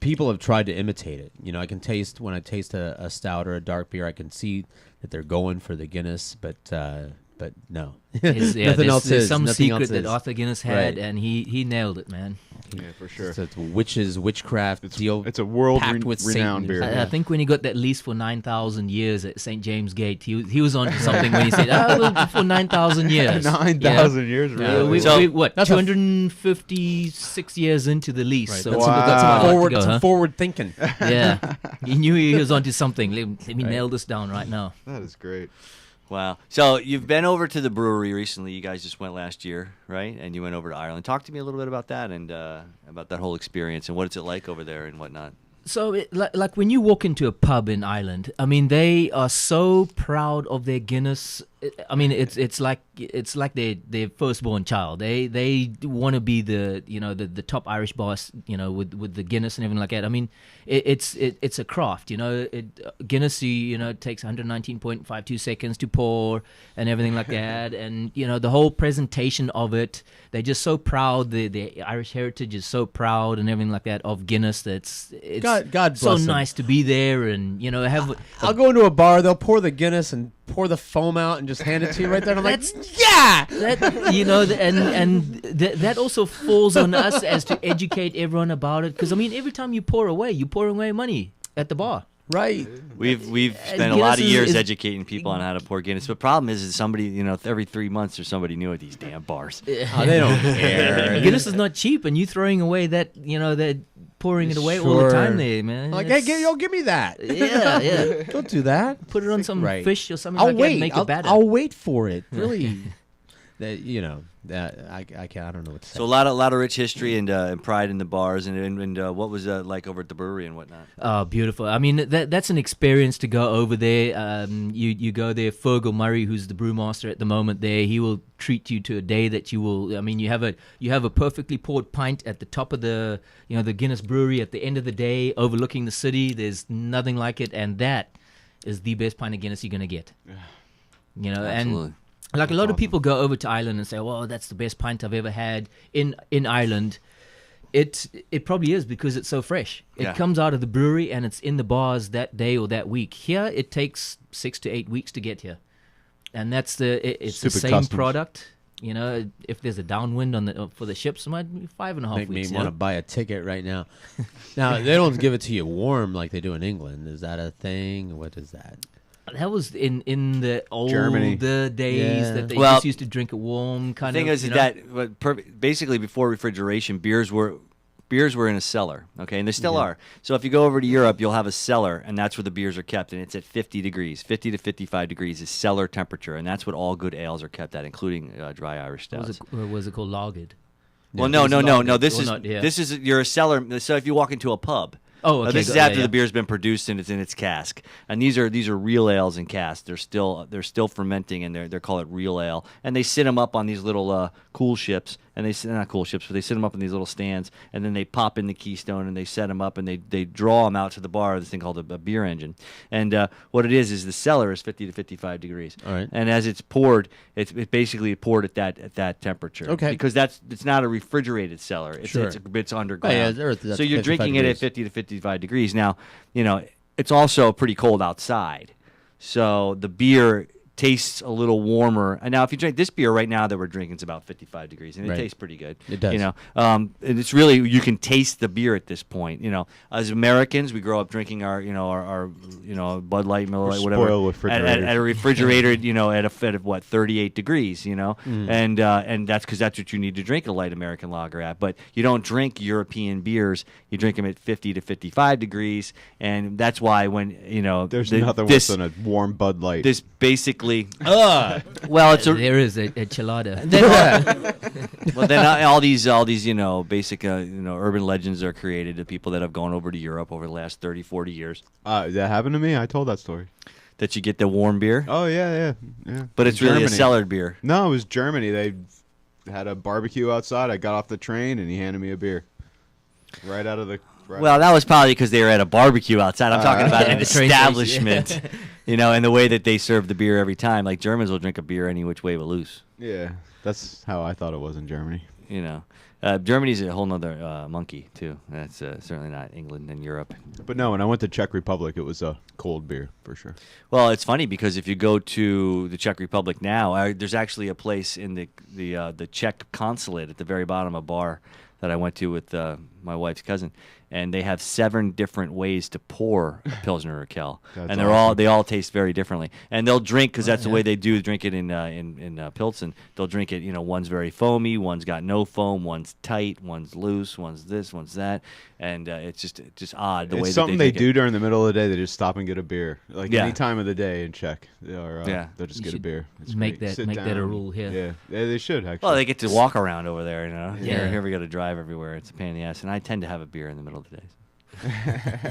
people have tried to imitate it. I can taste when I taste a stout or a dark beer, I can see that they're going for the Guinness, but no. Nothing else there's is. some Nothing secret else that is. Arthur Guinness had, Right. and he nailed it, man. Yeah, for sure. It's witchcraft deal. It's a world packed with renowned Satan. beer. I think when he got that lease for 9,000 years at St. James Gate, he was onto something when he said, for 9,000 years. 9,000 years, Yeah, really. we 256 years into the lease. Right. So That's, Wow. that's a lot to forward, go, some huh? forward thinking. Yeah, he knew he was onto something. Let me nail this down right now. That is great. Wow. So you've been over to the brewery recently. You guys just went last year, right? And you went over to Ireland. Talk to me a little bit about that and about that whole experience and what it's it like over there and whatnot. So, like when you walk into a pub in Ireland, they are so proud of their Guinness. It's like their firstborn child. They want to be the top Irish boss, with the Guinness and everything like that. It's a craft, Guinness, it takes 119.52 seconds to pour and everything like that, and the whole presentation of it. They're just so proud. The Irish heritage is so proud and everything like that of Guinness. It's God so bless 'em. nice to be there and have. I'll go into a bar. They'll pour the Guinness and pour the foam out and just hand it to you right there. And I'm like, yeah. That also falls on us as to educate everyone about it, because every time you pour away money at the bar. Right. We've spent a Guinness lot of years is- educating people on how to pour Guinness. But the problem is somebody, every 3 months there's somebody new at these damn bars. Oh, they don't care. Guinness is not cheap, and you throwing away that that pouring it away all the Sure. time there, man. Like, hey, It's- give me that. yeah. Don't do that. Put it on some Right. fish or something I'll like that wait. and make I'll, it better. I'll wait for it. Really. I can't. I don't know what to say. So a lot of rich history and pride in the bars and what was that like over at the brewery and whatnot? Oh, beautiful. That's an experience to go over there. You go there. Fergal Murray, who's the brewmaster at the moment there, he will treat you to a day that you will, you have a perfectly poured pint at the top of the Guinness brewery at the end of the day, overlooking the city. There's nothing like it, and that is the best pint of Guinness you're going to get. Absolutely. And like a lot of people go over to Ireland and say, well, that's the best pint I've ever had in Ireland. It probably is because it's so fresh. Yeah. It comes out of the brewery and it's in the bars that day or that week. Here, it takes 6 to 8 weeks to get here. And it's the Stupid same customs. product. If there's a downwind for the ships, it might be 5.5 Make me weeks. want to buy a ticket right now. Now, they don't give it to you warm like they do in England. Is that a thing? What is that? That was in the Germany. older days Yeah. that they Well, just used to drink it warm. The thing is basically before refrigeration, beers were in a cellar, okay, and they still are. So if you go over to Europe, you'll have a cellar, and that's where the beers are kept, and it's at 50 degrees. 50 to 55 degrees is cellar temperature, and that's what all good ales are kept at, including dry Irish stouts. Was it called lagered? Well, no. This Or is not, yeah. you're a cellar. So if you walk into a pub. Oh, okay. This is yeah, after yeah. the beer's been produced and it's in its cask, and these are real ales in cask. They're still fermenting, and they're called real ale. And they sit them up on these little cool ships, and not cool ships, but they sit them up in these little stands, and then they pop in the Keystone and they set them up and they draw them out to the bar. This thing called a beer engine, and what it is the cellar is 50 to 55 degrees. All right. And as it's poured, it's basically poured at that temperature. Okay. Because it's not a refrigerated cellar. It's underground. Oh, yeah, that's so you're 55 drinking it at degrees. 50 to 55 degrees. Now, it's also pretty cold outside. So the beer tastes a little warmer. And now if you drink this beer right now that we're drinking, it's about 55 degrees, and it Right. tastes pretty good. It does. And it's really, you can taste the beer at this point. As Americans, we grow up drinking our Bud Light, Miller Lite, whatever, spoiled with at a refrigerated, at what, 38 degrees, and that's because that's what you need to drink a light American lager at. But you don't drink European beers; you drink them at 50 to 55 degrees, and that's why when There's nothing worse than a warm Bud Light. this basically basically, well, it's a, There is a chilada. well, then all these basic urban legends are created of people that have gone over to Europe over the last 30, 40 years. That happened to me. I told that story. That you get the warm beer, Oh yeah. but it's really a Germany. cellared beer. No, it was Germany. They had a barbecue outside. I got off the train and he handed me a beer. Right out of the. Right Well, that was probably because they were at a barbecue outside. I'm talking about an the train establishment, and the way that they serve the beer every time. Like Germans will drink a beer any which way but loose. Yeah, that's how I thought it was in Germany. Germany's a whole nother monkey too. That's certainly not England and Europe. But no, when I went to Czech Republic, it was a cold beer for sure. Well, it's funny because if you go to the Czech Republic now, there's actually a place in the Czech consulate at the very bottom, a bar that I went to with my wife's cousin, and they have 7 different ways to pour a Pilsner or Kel, That's and awesome. they all taste very differently. And they'll drink because that's the way they do drink it in Pilsen. They'll drink it. One's very foamy, one's got no foam, one's tight, one's loose, one's this, one's that, and it's just odd the way It's that something they they drink do it. during the middle of the day. They just stop and get a beer, like Yeah. any time of the day in Czech. Or, Yeah. they'll just You get a should beer. It's make great. that- Sit make that a down. rule here. Yeah, they should actually. Well, they get to walk around over there, Yeah. Here we got to drive everywhere. It's a pain in the ass, and I tend to have a beer in the middle of the day.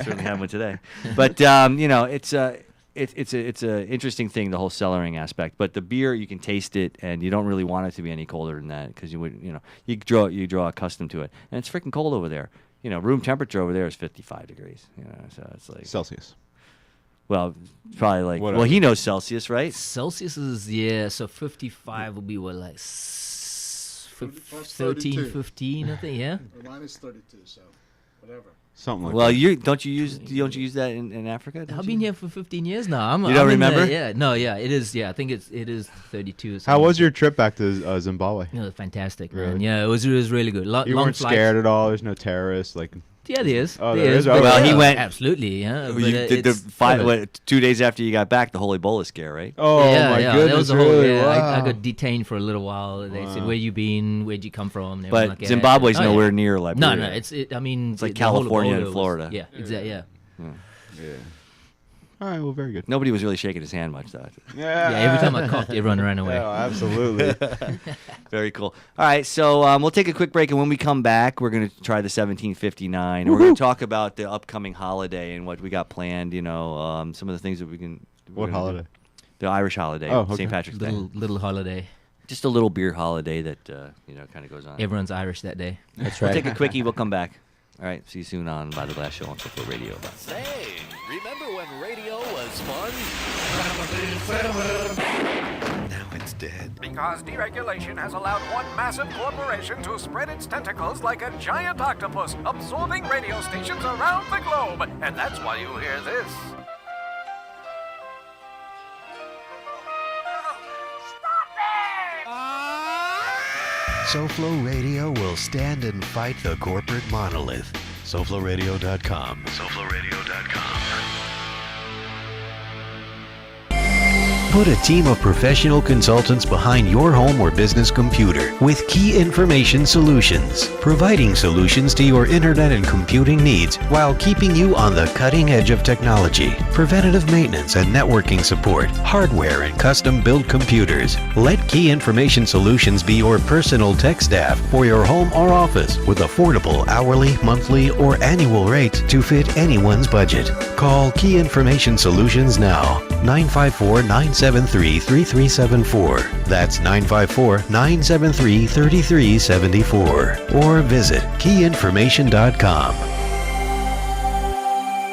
Certainly had one today, but it's a interesting thing, the whole cellaring aspect. But the beer, you can taste it, and you don't really want it to be any colder than that because you draw accustomed to it, and it's freaking cold over there. Room temperature over there is 55 degrees. So it's like Celsius. well, probably like Whatever. well, he knows Celsius, right? Celsius is, so 55 will be what, like Plus 13, 32. 15, I think, yeah? Well, mine is 32, so whatever. Something like Well, that. don't you use that in Africa? Don't I've you? been here for 15 years now. You don't remember? It is. Yeah, I think it is 32. Or How something. was your trip back to Zimbabwe? Fantastic, man. Really? Yeah, it was really good. You long weren't flight. scared at all. There's no terrorists. Like Yeah, there is. Oh, there is? but- Oh, Well, he went- absolutely. Yeah, but, You did the it's- 2 days after you got back, the whole Ebola scare, right? oh yeah, my yeah, goodness, that was the whole. really? Yeah, I Wow. got detained for a little while. They said, "Where you been? Where'd you come from?" And everything But like that. Zimbabwe's Oh, yeah. nowhere near Liberia. No, it's like the whole California and Ebola was- Florida. Yeah, exactly. Yeah. Yeah. All right. Well, very good. Nobody was really shaking his hand much, though. Yeah. Yeah, every time I coughed, everyone ran away. Yeah, absolutely. Very cool. All right, so we'll take a quick break, and when we come back, we're going to try the 1759. And we're going to talk about the upcoming holiday and what we got planned. Some of the things that we can. What holiday? The Irish holiday, Oh, okay. St. Patrick's Day. Little holiday. Just a little beer holiday that kind of goes on. Everyone's Irish that day. That's We'll right. take a quickie. We'll come back. All right, see you soon on By the Glass Show on Soulful Radio. Bye. Say, remember when radio was fun? Now it's dead. Because deregulation has allowed one massive corporation to spread its tentacles like a giant octopus, absorbing radio stations around the globe. And that's why you hear this. SoFlo Radio will stand and fight the corporate monolith. SoFloRadio.com. SoFloRadio.com. Put a team of professional consultants behind your home or business computer with Key Information Solutions, providing solutions to your internet and computing needs while keeping you on the cutting edge of technology. Preventative maintenance and networking support, hardware and custom-built computers. Let Key Information Solutions be your personal tech staff for your home or office with affordable hourly, monthly, or annual rates to fit anyone's budget. Call Key Information Solutions now. 954-973-3374. That's 954-973-3374. Or visit keyinformation.com.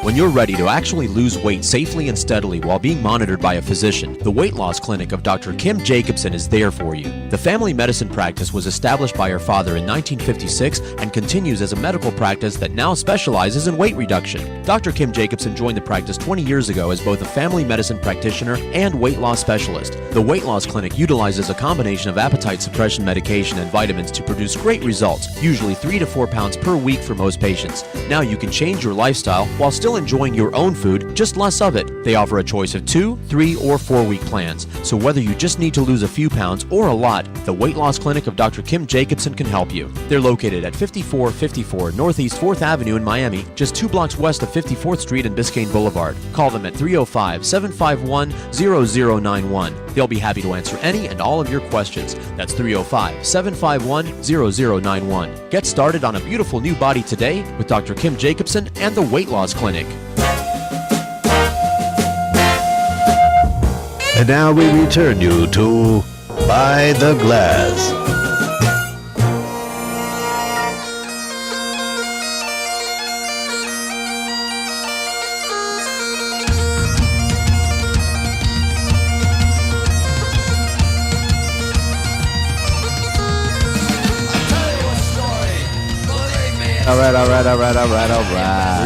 When you're ready to actually lose weight safely and steadily while being monitored by a physician, the Weight Loss Clinic of Dr. Kim Jacobson is there for you. The family medicine practice was established by her father in 1956 and continues as a medical practice that now specializes in weight reduction. Dr. Kim Jacobson joined the practice 20 years ago as both a family medicine practitioner and weight loss specialist. The Weight Loss Clinic utilizes a combination of appetite suppression medication and vitamins to produce great results, usually 3 to 4 pounds per week for most patients. Now you can change your lifestyle while still enjoying your own food, just less of it. They offer a choice of 2, 3, or 4-week plans. So whether you just need to lose a few pounds or a lot, the Weight Loss Clinic of Dr. Kim Jacobson can help you. They're located at 5454 Northeast 4th Avenue in Miami, just 2 blocks west of 54th Street and Biscayne Boulevard. Call them at 305-751-0091. They'll be happy to answer any and all of your questions. That's 305-751-0091. Get started on a beautiful new body today with Dr. Kim Jacobson and the Weight Loss Clinic. And now we return you to By the Glass. All right.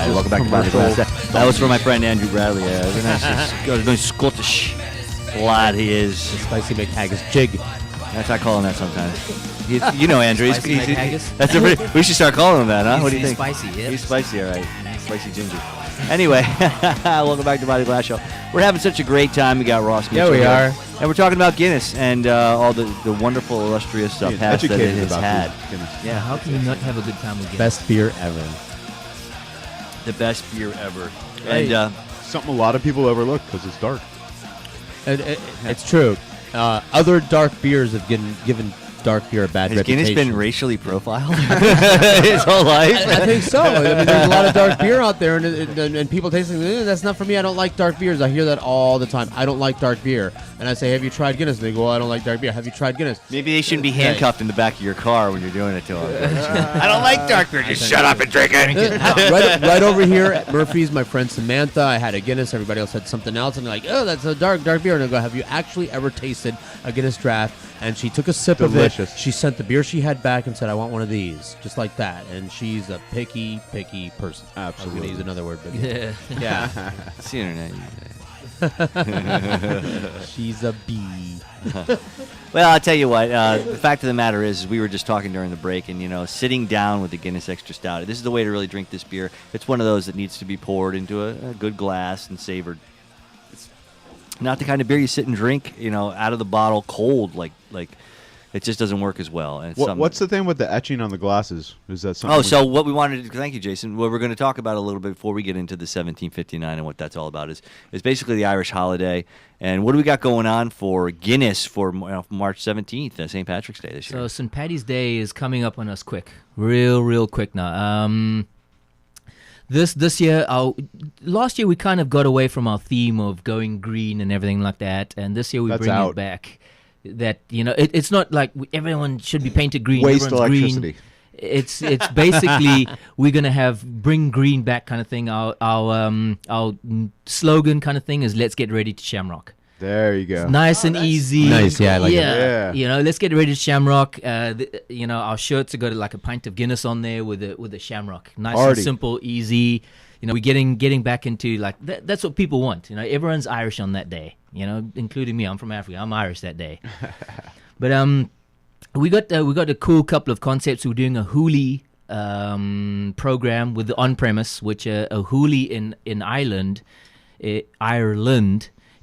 Welcome back to By the Glass. That was for my friend Andrew Bradley. He's a nice Scottish lad he is. Spicy McHaggis jig. That's I call him that sometimes. You know Andrew. Spicy McHaggis? That's a pretty, we should start calling him that, huh? What do you He's think? spicy, yeah. He's spicy, all right. Spicy ginger. Anyway, welcome back to By the Glass Show. We're having such a great time. We got Ross Mitchell we here. are. And we're talking about Guinness and all the wonderful, illustrious past that it Educated has about had. Guinness. Yeah, how can you not have a good time with Guinness? Best beer ever. The best beer ever. And Something a lot of people overlook because it's dark. It's true. Other dark beers have given dark beer a bad has reputation. Guinness been racially profiled his whole life? I think so. I mean, there's a lot of dark beer out there, and people tasting, that's not for me. I don't like dark beers. I hear that all the time. I don't like dark beer. And I say, have you tried Guinness? And they go, well, I don't like dark beer. Have you tried Guinness? Maybe they shouldn't be handcuffed in the back of your car when you're doing it to them. I don't like dark beer. Just shut up and drink it. right over here at Murphy's, my friend Samantha, I had a Guinness. Everybody else had something else. And they're like, oh, that's a dark beer. And I go, have you actually ever tasted a Guinness draft? And she took a sip of it. She sent the beer she had back and said, I want one of these. Just like that. And she's a picky person. Absolutely. I was going to use another word. But Yeah. It's the internet. She's a bee. Well, I'll tell you what. The fact of the matter is, we were just talking during the break, and sitting down with the Guinness Extra Stout. This is the way to really drink this beer. It's one of those that needs to be poured into a good glass and savored. It's not the kind of beer you sit and drink, out of the bottle cold. Like it just doesn't work as well. And What's the thing with the etching on the glasses? Is that something? Oh, so what we wanted to thank you, Jason. What we're going to talk about a little bit before we get into the 1759 and what that's all about is basically the Irish holiday. And what do we got going on for Guinness for March 17th, St. Patrick's Day this year? So St. Paddy's Day is coming up on us quick, real quick now. This year, last year we kind of got away from our theme of going green and everything like that, and this year we bring it back. That it's not like everyone should be painted green. Waste Everyone's electricity. Green. It's basically we're gonna bring green back kind of thing. Our slogan kind of thing is let's get ready to Shamrock. There you go. It's nice and easy. Nice, yeah, I like it. Yeah. Let's get ready to Shamrock. Our shirts have got like a pint of Guinness on there with a Shamrock. Nice and simple, easy. We're getting back into like that's what people want. Everyone's Irish on that day. Including me. I'm from Africa. I'm Irish that day. But we got a cool couple of concepts. We're doing a hoolie program with the on premise, which a hoolie in Ireland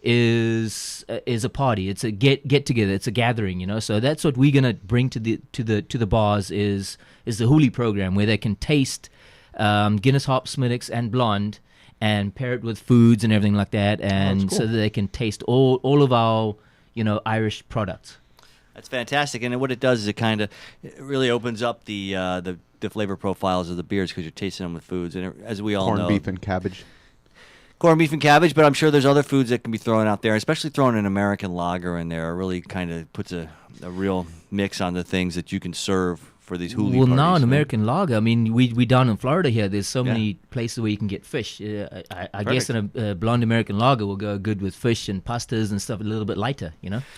is a party. It's a get together. It's a gathering. So that's what we're gonna bring to the bars is the hoolie program where they can taste Guinness Hop, Smithwick's, and Blonde, and pair it with foods and everything like that, and so that they can taste all of our Irish products. That's fantastic, and what it does is it really opens up the flavor profiles of the beers because you're tasting them with foods, and as we all know, Corned beef and cabbage. Corned beef and cabbage, but I'm sure there's other foods that can be thrown out there, especially throwing an American lager in there. It really kind of puts a real mix on the things that you can serve for these hoolie Well, parties. now an American lager. I mean, we down in Florida here. There's so many places where you can get fish. I guess a blonde American lager will go good with fish and pastas and stuff. A little bit lighter,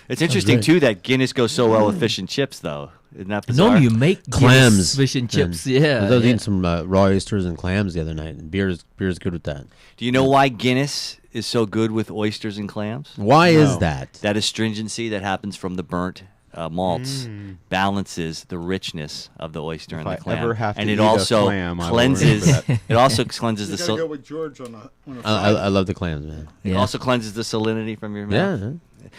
It's interesting too that Guinness goes so well with fish and chips, though. Isn't that bizarre? Normally you make Clams, Guinness fish and chips. I was eating some raw oysters and clams the other night, and beer's good with that. Do you know why Guinness is so good with oysters and clams? Why is that? That astringency that happens from the burnt malts balances the richness of the oyster and the clam, ever have to and it eat a also cleanses. cleanses. It also cleanses You the. gotta go with George on a I love the clams, man. It also cleanses the salinity from your mouth. Yeah.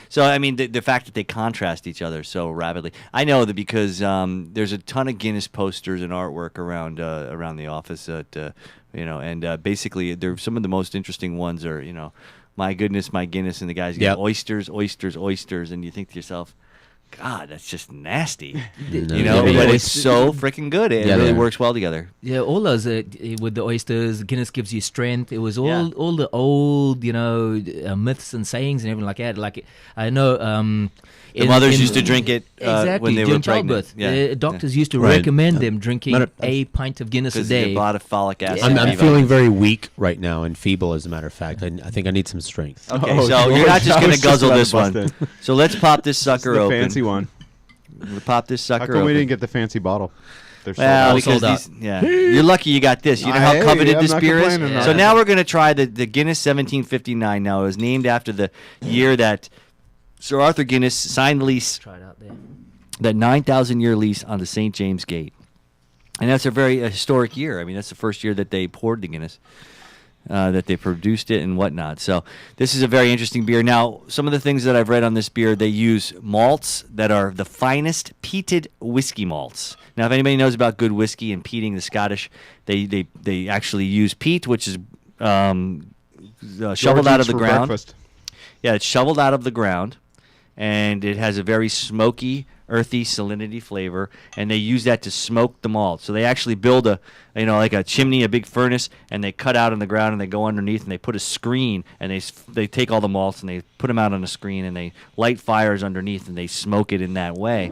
So, I mean, the fact that they contrast each other so rapidly. I know that because there's a ton of Guinness posters and artwork around the office and basically, they're some of the most interesting ones are, my goodness, my Guinness, and the guys get oysters, oysters, oysters, and you think to yourself, God, that's just nasty. You know, but it's so freaking good. It really works well together. Yeah, all those with the oysters, Guinness gives you strength. It was all the old, myths and sayings and everything like that. Like I know. The mothers used to drink it exactly, when they were pregnant. childbirth. Doctors used to recommend them drinking a pint of Guinness a day. Because a lot of folic acid. I'm feeling very weak right now and feeble, as a matter of fact. I think I need some strength. Okay, so you're not just going to guzzle this one. So let's pop this sucker open. The fancy one. We'll pop this sucker open. How come we didn't get the fancy bottle? Well, because you're lucky you got this. You know how coveted this beer is? So now we're going to try the Guinness 1759. Now, it was named after the year that Sir Arthur Guinness signed the lease, that 9,000-year lease on the St. James Gate. And that's a very historic year. I mean, that's the first year that they poured the Guinness, that they produced it and whatnot. So this is a very interesting beer. Now, some of the things that I've read on this beer, they use malts that are the finest peated whiskey malts. Now, if anybody knows about good whiskey and peating, the Scottish, they actually use peat, which is shoveled out of the ground. Breakfast. Yeah, it's shoveled out of the ground. And it has a very smoky, earthy salinity flavor, and they use that to smoke the malt. So they actually build like a chimney, a big furnace, and they cut out in the ground, and they go underneath, and they put a screen, and they take all the malts, and they put them out on a screen, and they light fires underneath, and they smoke it in that way.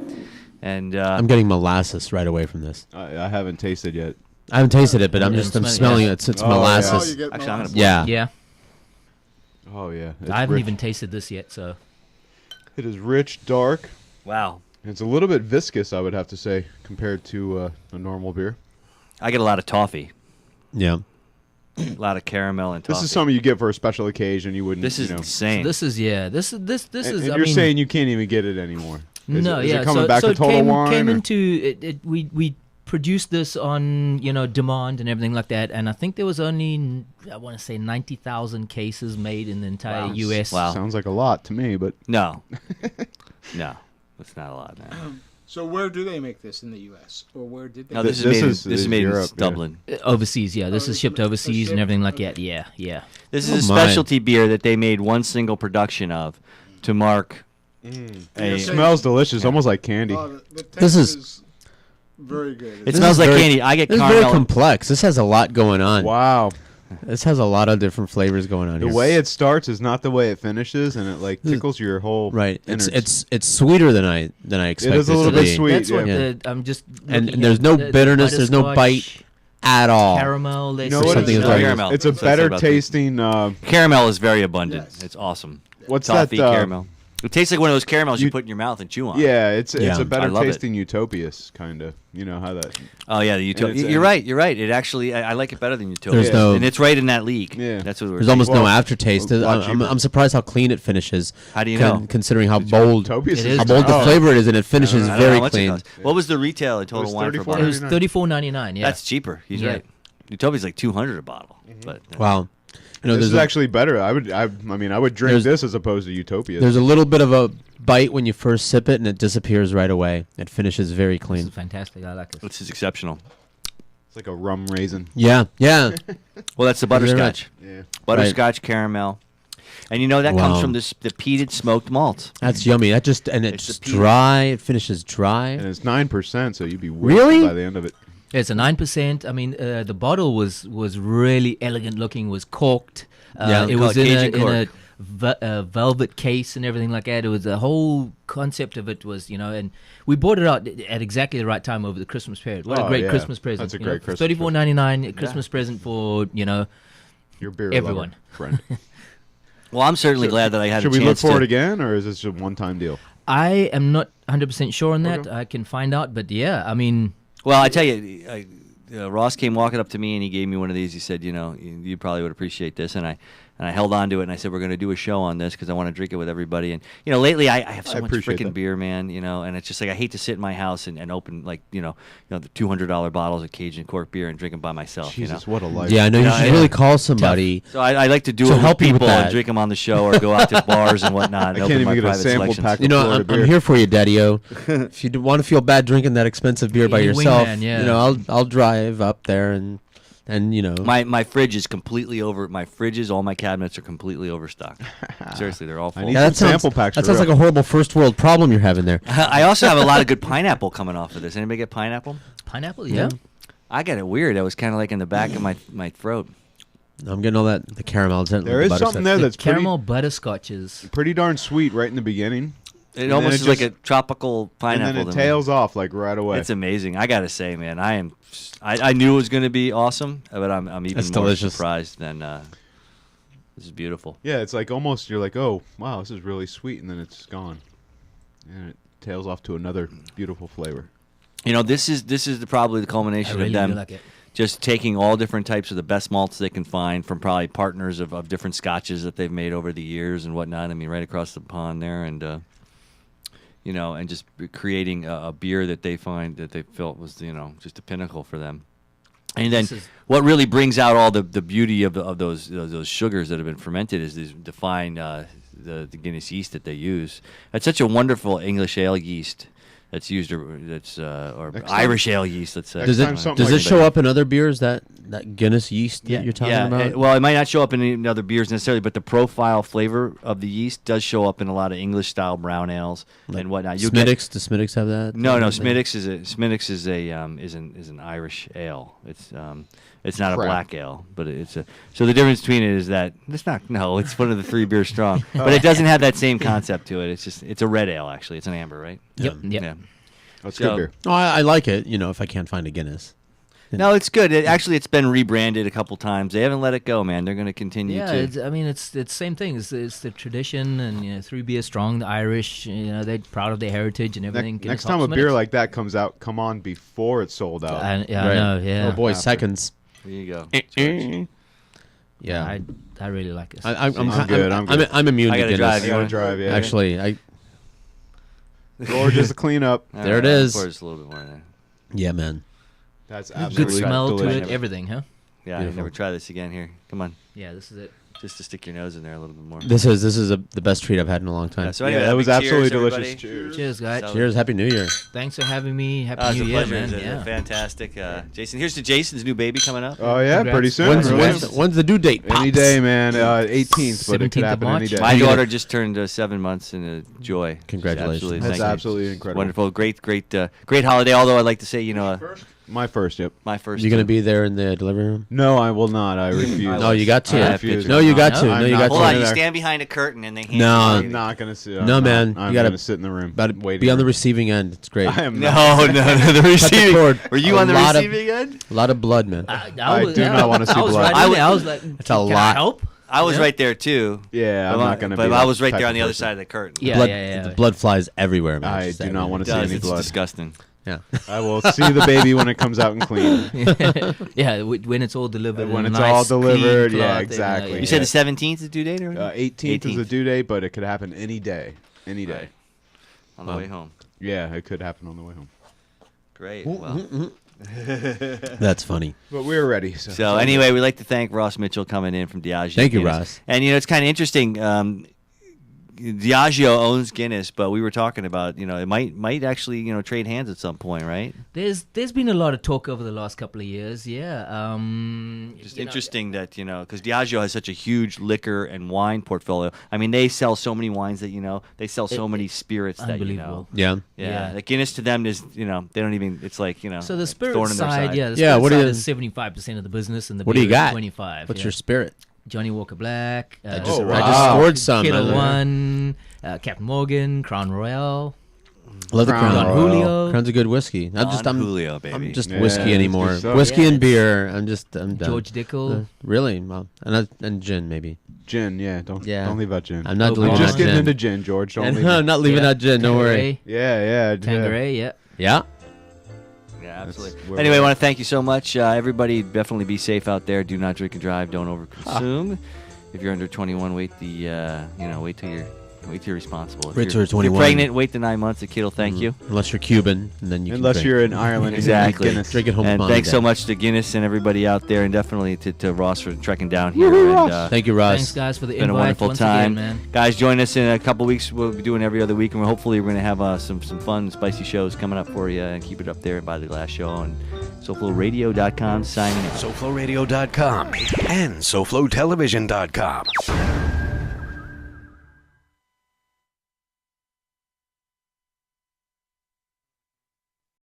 And I'm getting molasses right away from this. I haven't tasted yet. I haven't tasted it, but I'm smelling it. It's molasses. Actually, I'm gonna Yeah. Oh yeah. I haven't even tasted this yet, so. It is rich, dark. Wow. It's a little bit viscous, I would have to say, compared to a normal beer. I get a lot of toffee. Yeah. A lot of caramel and toffee. This is something you get for a special occasion. You wouldn't. This is insane. So this is this is. And you're saying you can't even get it anymore. Is it coming so back so to Total Wine? Came into it. We produced this on demand and everything like that, and I think there was only I want to say 90,000 cases made in the entire U.S. Wow. Sounds like a lot to me, but no, that's not a lot, man. So where do they make this in the U.S. or where did they? No, make this it? is made Europe, in Dublin. Overseas, yeah. This is shipped overseas and everything like that. Yeah. This is a specialty beer that they made one single production of to mark. It smells delicious, almost like candy. The This taste is very good. It smells like candy. I get This is caramel. very complex. This has a lot going on. Wow. This has a lot of different flavors going on The here. way it starts is not the way it finishes, and it tickles your whole Right. innards. It's sweeter than I expected. It is a little to bit be. sweet. That's what yeah. I'm just. And looking there's at no the bitterness. There's no butterscotch, bite at all. Caramel. They You know say what? something It's, is very- caramel. it's a That's what I said better about the- tasting. Caramel is very abundant. Yes. It's awesome. What's Toffee that? caramel. It tastes like one of those caramels you put in your mouth and chew on. Yeah, it's Yeah. a better I love it. tasting Utopias, kind of. You know how that. Oh yeah, the And Utopia. it's- You're right. You're right. It actually, I like it better than Utopia. There's no- and it's right in that league. Yeah. That's what we're. There's almost no Well, aftertaste. a lot cheaper. I'm surprised how clean it finishes. How do you know? Considering how bold, Utopias It is how bold the oh. flavor is, and it finishes I don't know very how much it clean. costs. What was the retail at Total was Wine for a It bottle? was $34.99. Yeah. That's cheaper. He's Yeah. right. Utopia's like $200 a bottle. But Wow. You know, This there's is a, actually better. I mean, I would drink There's- this as opposed to Utopia. there's a little bit of a bite when you first sip it, and it disappears right away. It finishes very This clean. is fantastic. I like it. this is exceptional. It's like a rum raisin. Yeah. Well, that's the butterscotch. Yeah. Butterscotch caramel. And you know that comes Wow. from the peated smoked malt. That's yummy. That just and It's it's the peanut. dry. It finishes dry. And it's 9%, so you'd be Really? wasted by the end of it. It's a 9%. I mean, the bottle was really elegant looking. Was corked. Yeah, It call was it in Cajun cork. a velvet case and everything like that. It was the whole concept of it was, and we bought it out at exactly the right time over the Christmas period. What a Oh, great yeah. Christmas present! That's a great Christmas $34.99 a Christmas present for Your beer Everyone. lover friend. Well, I'm certainly glad that I had Should a we look chance for it to. again, or is this a one-time deal? I am not 100% sure on that. Okay. I can find out, but yeah, I mean, Well, I tell you, Ross came walking up to me and he gave me one of these. He said, you probably would appreciate this. And I held on to it and I said, we're going to do a show on this because I want to drink it with everybody. And, lately I have so much appreciate freaking that. beer, man, and it's just like I hate to sit in my house and open, like, the $200 bottles of Cajun cork beer and drink them by myself, Jesus, what a life. Yeah, I know you should Yeah. really call somebody. So I like to do To it with help you with people and that. drink them on the show or go out to bars and whatnot. And I open can't my even get a private sample selections. pack. You know, Florida I'm beer. here for you, Daddy-O. If you want to feel bad drinking that expensive beer by Yeah, yourself, wingman, yeah. I'll drive up there and and My fridge is completely over. My fridges, all my cabinets are completely overstocked. Seriously, they're all full. need some sample packs. That for sounds real. like a horrible first world problem you're having there. I also have a lot of good pineapple coming off of this. Anybody get pineapple? Pineapple, yeah. I got it weird. That was kind of like in the back of my throat. I'm getting all the caramel. There is something there that's Caramel butterscotch is pretty darn sweet right in the beginning. It almost is like a tropical pineapple. And then it to me. tails off like right away. It's amazing. I gotta say, man, I knew it was gonna be awesome, but I'm even It's more delicious. surprised than this is beautiful. Yeah, it's like almost you're like, oh wow, this is really sweet, and then it's gone, and it tails off to another beautiful flavor. This is probably the culmination I really of them do like it. just taking all different types of the best malts they can find from probably partners of different scotches that they've made over the years and whatnot. I mean, right across the pond there, and and just creating a beer that they find that they felt was just a pinnacle for them. And then what really brings out all the beauty of those sugars that have been fermented is these defined the Guinness yeast that they use. It's such a wonderful English ale yeast that's used, or Irish ale yeast. Let's say. Does it show up in other beers that Guinness yeast that you're talking about? Well, it might not show up in other beers necessarily, but the profile flavor of the yeast does show up in a lot of English style brown ales and whatnot. Does Smithwick's have that? No. Smithwick's is an Irish ale. It's not a black ale, but so the difference between it is that it's one of the 3 beers strong, but it doesn't have that same concept to it. It's a red ale actually. It's an amber, right? Yep. Yeah. That's good beer. Oh, I like it. If I can't find a Guinness. No, it's good. It's been rebranded a couple times. They haven't let it go, man. They're going to continue to. It's the same thing. It's the tradition, and 3 beers strong. The Irish, they're proud of their heritage and everything. Next time a beer like that comes out, come on before it's sold out. I know. Yeah. Oh boy, seconds. There you go. Yeah, I really like it. I'm good. I'm immune I to gotta Guinness. drive. You gotta drive, yeah. Actually, Gorgeous cleanup. There it is. Pour just a little bit more in there. yeah, man. That's Good absolutely smell delicious. to it, everything, huh? Yeah, I never try this again. Here, come on, Yeah, this is it. just to stick your nose in there a little bit more. This is the best treat I've had in a long time. Yeah, so anyway, Yeah, that was big absolutely cheers, delicious. everybody. Cheers. Cheers, guys. So- Cheers, Happy New Year. Thanks for having me. Happy It's New a Year, pleasure. man. It's Yeah. fantastic. Jason, here's to Jason's new baby coming up. Oh yeah, Congrats. pretty soon. When's the due date? Any Pops? day, man. 18th, but it 17th could of happen any March. day. My daughter just turned 7 months, and joy. Congratulations. Absolutely, That's thank you. absolutely incredible. Wonderful, great holiday. Although I'd like to say, My first, yep. my first. You gonna be there in the delivery room? No, I will not. I refuse. No, you got to. I I have refuse. pictures. No, you got No? to. I'm No, you not got Hold to. on, you there. stand behind a curtain and they hand No. you the I'm baby. not gonna sit. No, man. I'm You gotta gonna sit in the room. But waiting. be on the receiving end. It's great. I am No, not. no, the receiving. cord. Were you A on the lot of- receiving end? A lot of blood, man. I do not wanna see I was blood. right in there. I was like, That's a can I lot. help? I was Yeah. right there too. Yeah, I'm not gonna. But be I that was right type there of on the other person. side of the curtain. Yeah, blood, yeah. The blood flies everywhere, man. I It's just do not everywhere. want It to see does. any It's blood. disgusting. Yeah. I will see the baby when it comes out and clean. Yeah, when it's all delivered. When in a it's all nice, clean delivered, yeah, cloth, exactly. You Yeah. said the 17th is due date, or 18th is the due date, but it could happen any day. Any day. Right. On the way home. Yeah, it could happen on the way home. Great. Well. That's funny. But we're ready. So anyway, we'd like to thank Ross Mitchell coming in from Diageo. Thank you, Guinness. Ross. And it's kind of interesting. Diageo owns Guinness, but we were talking about it might actually trade hands at some point, right? There's been a lot of talk over the last couple of years. Yeah. Just interesting that because Diageo has such a huge liquor and wine portfolio. I mean, they sell so many wines that they sell so many spirits that unbelievable. Yeah. Yeah, like Guinness to them is they don't even. It's like So the a spirit thorn in their side, side. yeah, the Yeah, spirit what do side you- is 75% of the business, and the What do you beer is got? 25. What's yeah. your spirit? Johnny Walker Black. I just wow. scored some. Kettle man. One, Captain Morgan, Crown Royale, Love the Crown Crown. Don Royal. Julio, Crown's a good whiskey. Don Julio, baby. I'm just Yeah, whiskey it's anymore. good stuff. Whiskey Yeah, and it's- beer. I'm done. George Dickel. Really? Well, and gin maybe. Gin, yeah. Don't leave out gin. I'm not Oh, We're leaving just out getting gin. into gin, George. Don't leave. I'm not leaving Yeah. out gin. Don't worry. Yeah. Tanqueray, yeah. Yeah. Yeah, absolutely. where Anyway, I we're want to thank you so much. Everybody, definitely be safe out there. Do not drink and drive. Don't overconsume. If you're under 21, wait till you're responsible. If Wait till you're if you're 21. pregnant, wait the 9 months. The kid will thank you. Unless you're Cuban, and then you can Unless drink. you're in Ireland. and you Exactly. drink Guinness. Drink it home. And with mom thanks and so dad. much to Guinness and everybody out there, and definitely to Ross for trekking down here. And, Thank you, Ross. Thanks, guys, for the It's been a invite wonderful once time. again, man. Guys, join us in a couple weeks. We'll be doing every other week, and hopefully we're going to have some fun, spicy shows coming up for you, and keep it up there by the last show. And SoFloRadio.com signing out. SoFloRadio.com and SoFloTelevision.com.